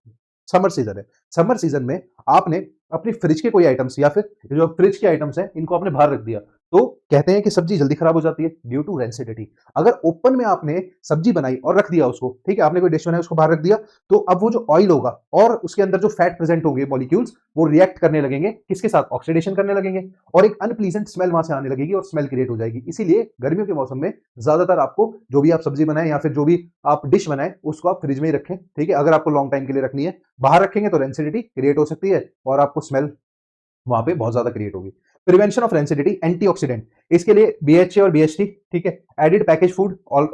समर सीजन है, समर सीजन में आपने अपनी फ्रिज के कोई आइटम्स या फिर जो फ्रिज के आइटम्स हैं इनको आपने बाहर रख दिया, तो कहते हैं कि सब्जी जल्दी खराब हो जाती है ड्यू टू रेंसिडिटी। अगर ओपन में आपने सब्जी बनाई और रख दिया उसको, ठीक है, आपने कोई डिश बनाई उसको बाहर रख दिया, तो अब वो जो ऑयल होगा और उसके अंदर जो फैट प्रेजेंट होंगे मॉलिक्यूल्स, वो रिएक्ट करने लगेंगे, किसके साथ? ऑक्सीडेशन करने लगेंगे, और एक अनप्लीजेंट स्मेल वहां से आने लगेगी और स्मेल क्रिएट हो जाएगी। इसीलिए गर्मियों के मौसम में ज्यादातर आपको जो भी आप सब्जी बनाए या फिर जो भी आप डिश बनाए उसको आप फ्रिज में ही रखें, ठीक है। अगर आपको लॉन्ग टाइम के लिए रखनी है, बाहर रखेंगे तो रेंसिडिटी क्रिएट हो सकती है और आपको स्मेल वहां पे बहुत ज्यादा क्रिएट होगी। प्रिवेंशन ऑफ रेंसिडिटी, एंटीऑक्सीडेंट, इसके लिए बीएचए और बीएचटी, ठीक है, एडिड पैकेज फूड और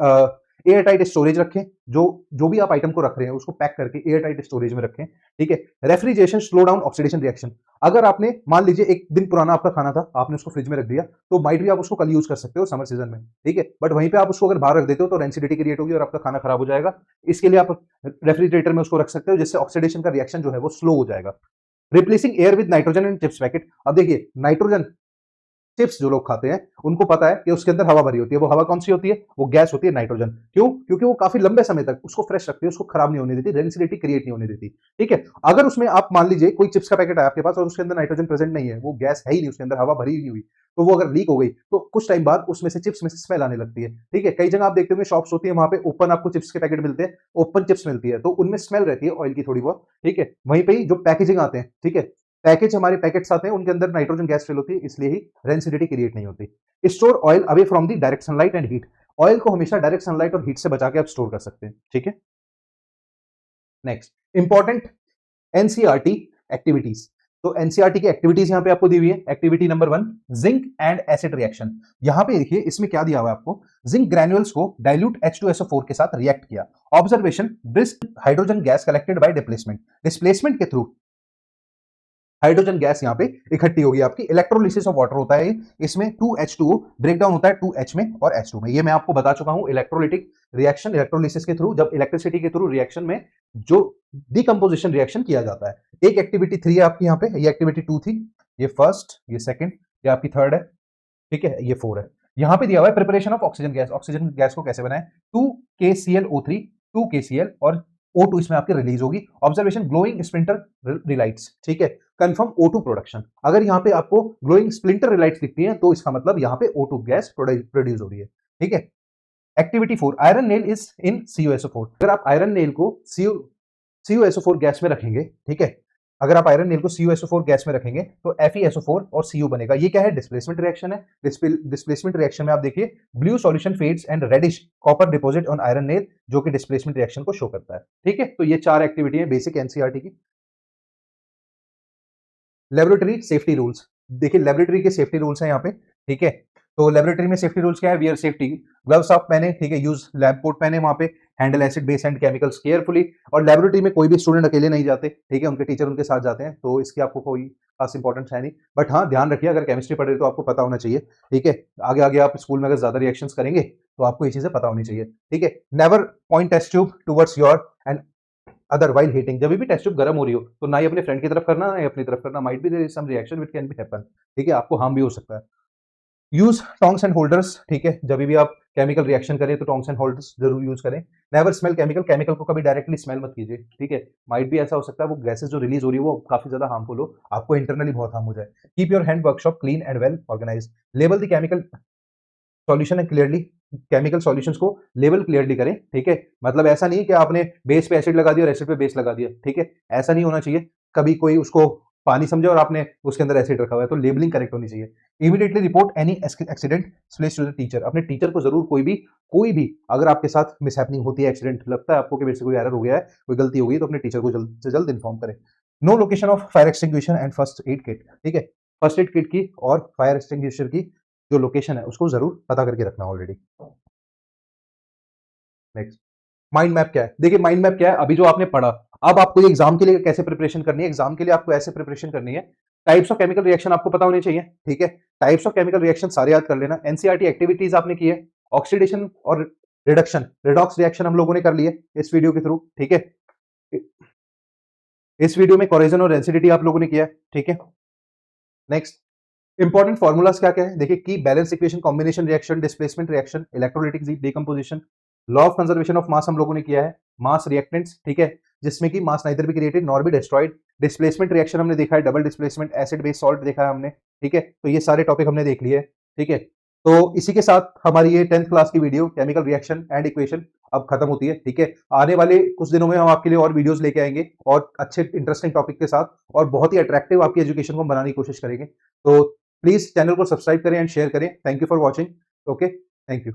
एयर टाइट स्टोरेज रखें, जो जो भी आप आइटम को रख रहे हैं उसको पैक करके एयर टाइट स्टोरेज में रखें, ठीक है। Refrigeration slow down oxidation reaction, अगर आपने मान लीजिए एक दिन पुराना आपका खाना था, आपने उसको फ्रिज में रख दिया, तो माइट भी आप उसको कल यूज कर सकते हो समर सीजन में, ठीक है, बट वहीं पे आप उसको अगर बाहर रख देते हो तो रेंसिडिटी क्रिएट होगी और आपका खाना खराब हो जाएगा। इसके लिए आप रेफ्रिजरेटर में उसको रख सकते हो, जिससे ऑक्सीडेशन का रिएक्शन जो है वो स्लो हो जाएगा। Replacing air with nitrogen and chips packet, अब देखिए नाइट्रोजन चिप्स जो लोग खाते हैं उनको पता है कि उसके अंदर हवा भरी होती है, वो हवा कौन सी होती है? वो गैस होती है नाइट्रोजन। क्यों? क्योंकि वो काफी लंबे समय तक उसको फ्रेश रखती है, उसको खराब नहीं होने देती, रेंसिडिटी क्रिएट नहीं होने देती, ठीक है। अगर उसमें आप मान लीजिए कोई चिप्स का पैकेट है आपके पास और उसके अंदर नाइट्रोजन प्रेजेंट नहीं है, वो गैस है ही नहीं, उसके अंदर हवा भरी ही नहीं हुई, तो वो अगर लीक हो गई तो कुछ टाइम बाद उसमें से चिप्स में से स्मेल आने लगती है, ठीक है। कई जगह आप देखते होंगे शॉप्स होती है, वहां पे ओपन आपको चिप्स के पैकेट मिलते हैं, ओपन चिप्स मिलती है, तो उनमें स्मेल रहती है ऑयल की थोड़ी बहुत, ठीक है। वहीं पे ही जो पैकेजिंग आते हैं, ठीक है, पैकेज हमारे पैकेट्स आते हैं उनके अंदर नाइट्रोजन गैस फिल होती है, इसलिए ही रेंसिडिटी क्रिएट नहीं होती। Store oil away from the direct sunlight and heat, oil को हमेशा डायरेक्ट सनलाइट और हीट से बचा के आप स्टोर कर सकते हैं, ठीक है। नेक्स्ट इंपॉर्टेंट एनसीईआरटी एक्टिविटीज, तो एनसीईआरटी की एक्टिविटीज यहां पे आपको दी हुई है। Activity number 1, zinc and acid reaction. यहां पे देखिए इसमें क्या दिया हुआ है आपको, जिंक ग्रैन्युल्स को डाइल्यूट H2SO4 के साथ रिएक्ट किया। Observation, brisk hydrogen gas collected by displacement, displacement के थ्रू हाइड्रोजन गैस यहां पे इकट्ठी होगी आपकी। इलेक्ट्रोलिसिस ऑफ वाटर होता है, इसमें 2H2O ब्रेक डाउन होता है 2H में और H2 में। ये मैं आपको बता चुका हूं, इलेक्ट्रोलिटिक रिएक्शन, इलेक्ट्रोलिसिस के थ्रू, जब इलेक्ट्रिसिटी के थ्रू रिएक्शन में जो डिकम्पोजिशन रिएक्शन किया जाता है। एक एक्टिविटी 3 है आपकी यहाँ पे, ये एक्टिविटी 2 थी, ये फर्स्ट, ये सेकंड, ये आपकी थर्ड है, ठीक है, ये 4 है। यहां पे दिया हुआ है preparation of oxygen gas, oxygen gas को कैसे बनाए, 2KClO3, 2KCl और O2 इसमें आपके रिलीज होगी। ऑब्जर्वेशन, ग्लोइंग स्प्लिंटर रिलाइट्स, ठीक है, कंफर्म O2 प्रोडक्शन। अगर यहाँ पे आपको ग्लोइंग स्प्लिंटर रिलाइट्स दिखती हैं तो इसका मतलब यहाँ पे O2 गैस प्रोड्यूस हो रही है, ठीक है। Activity 4, iron nail is in CuSO4, अगर आप आयरन नेल को CuSO4 गैस में रखेंगे, ठीक है, अगर आप आयरन नेल को CuSO4 गैस में रखेंगे तो FeSO4 और Cu बनेगा। ये क्या है? डिस्प्लेसमेंट रिएक्शन है। डिस्प्लेसमेंट रिएक्शन में आप देखिए blue solution fades and reddish copper deposit on iron nail, जो कि डिस्प्लेसमेंट रिएक्शन को शो करता है, ठीक है। तो ये 4 एक्टिविटी है बेसिक एनसीईआरटी की। लेबोरेटरी सेफ्टी रूल्स, देखिए लेबोरेटरी के सेफ्टी रूल्स हैं यहाँ पे, ठीक है। तो लेबोरेटरी में सेफ्टी रूल्स क्या है, वियर सेफ्टी, ग्लव्स आप पहने, ठीक है, यूज लैब कोट पहने, वहां पे handle acid base and chemicals carefully, और लेबोरेटरी में कोई भी स्टूडेंट अकेले नहीं जाते, ठीक है, उनके टीचर उनके साथ जाते हैं, तो इसकी आपको कोई खास इंपॉर्टेंस है नहीं। बट हाँ, ध्यान रखिए अगर केमिस्ट्री पढ़ रहे हो तो आपको पता होना चाहिए, ठीक है। आगे आगे आप स्कूल में अगर ज्यादा रिएक्शंस करेंगे तो आपको ये चीजें पता होनी चाहिए, ठीक है। Never point test tube towards your and other while heating, जब भी टेस्ट ट्यूब गर्म हो रही हो तो ना ही अपने फ्रेंड की तरफ करना ना ही अपनी तरफ करना, might be there is some reaction which can be happen, ठीक है, आपको हार्म भी हो सकता है। यूज टोंग्स एंड होल्डर्स, ठीक है, जब भी आप केमिकल रिएक्शन करें तो टोंग्स एंड होल्डर्स जरूर यूज करें। नेवर स्मेल केमिकल, केमिकल को कभी डायरेक्टली स्मेल मत कीजिए, ठीक है, माइट भी ऐसा हो सकता है वो गैसेस जो रिलीज हो रही है वो काफी ज्यादा हार्मफुल हो, आपको इंटरनली बहुत हार्म हो जाए। Keep your hand workshop clean and well organize, label the chemical solution है क्लियरली, केमिकल सॉल्यूशंस को लेवल क्लियरली करें, ठीक है। मतलब ऐसा नहीं कि आपने बेस पे एसिड लगा दिया और एसिड पे बेस लगा दिया, ठीक है, ऐसा नहीं होना चाहिए। कभी कोई उसको पानी समझे और आपने उसके अंदर एसिड रखा हुआ है, तो लेबलिंग करेक्ट होनी चाहिए। Immediately report any accident splash to the teacher, अपने टीचर को जरूर कोई भी अगर आपके साथ मिसहैपनिंग होती है, एक्सीडेंट लगता है आपको कि मेरे से कोई एरर हो गया है, कोई गलती हो गई, तो अपने टीचर को जल्द से जल्द इन्फॉर्म करें। Know location of fire extinguisher and first aid kit, ठीक है, फर्स्ट एड किट की और फायर एक्सटिंग्विशर की जो लोकेशन है उसको जरूर पता करके रखना ऑलरेडी। नेक्स्ट, माइंड मैप क्या है? देखिए माइंड मैप क्या है, अभी जो आपने पढ़ा, अब आपको ये एग्जाम के लिए कैसे प्रिपरेशन करनी है, एग्जाम के लिए आपको ऐसे प्रिपरेशन करनी है। टाइप्स ऑफ केमिकल रिएक्शन आपको पता होने चाहिए, ठीक है, टाइप्स ऑफ केमिकल रिएक्शन सारे याद कर लेना। एनसीईआरटी एक्टिविटीज आपने की है, ऑक्सीडेशन और रिडक्शन, रिडॉक्स रिएक्शन हम लोगों ने कर लिए इस वीडियो के थ्रू, ठीक है। इस वीडियो में कोरेजन और रेंसिडिटी आप लोगों ने किया है, ठीक है। नेक्स्ट, इंपॉर्टेंट फॉर्मूलाज क्या क्या है, देखिए की balance equation, combination reaction, displacement reaction, electrolytic decomposition, law of conservation of मास हम लोगों ने किया है, मास रिएक्टेंट्स, ठीक है, जिसमें कि मास neither be created nor be destroyed, displacement reaction हमने देखा है, double displacement, acid base salt देखा है हमने, ठीक है, तो ये सारे टॉपिक हमने देख लिए, ठीक है। तो इसी के साथ हमारी ये 10th क्लास की video chemical reaction and equation अब खत्म होती है, ठीक है। आने वाले कुछ दिनों में हम आपके लिए और वीडियोस लेके आएंगे और अच्छे इंटरेस्टिंग टॉपिक के साथ, और बहुत ही अट्रैक्टिव आपकी एजुकेशन को बनाने की कोशिश करेंगे। तो प्लीज चैनल को सब्सक्राइब करें एंड शेयर करें। Thank you for watching. Okay, thank you.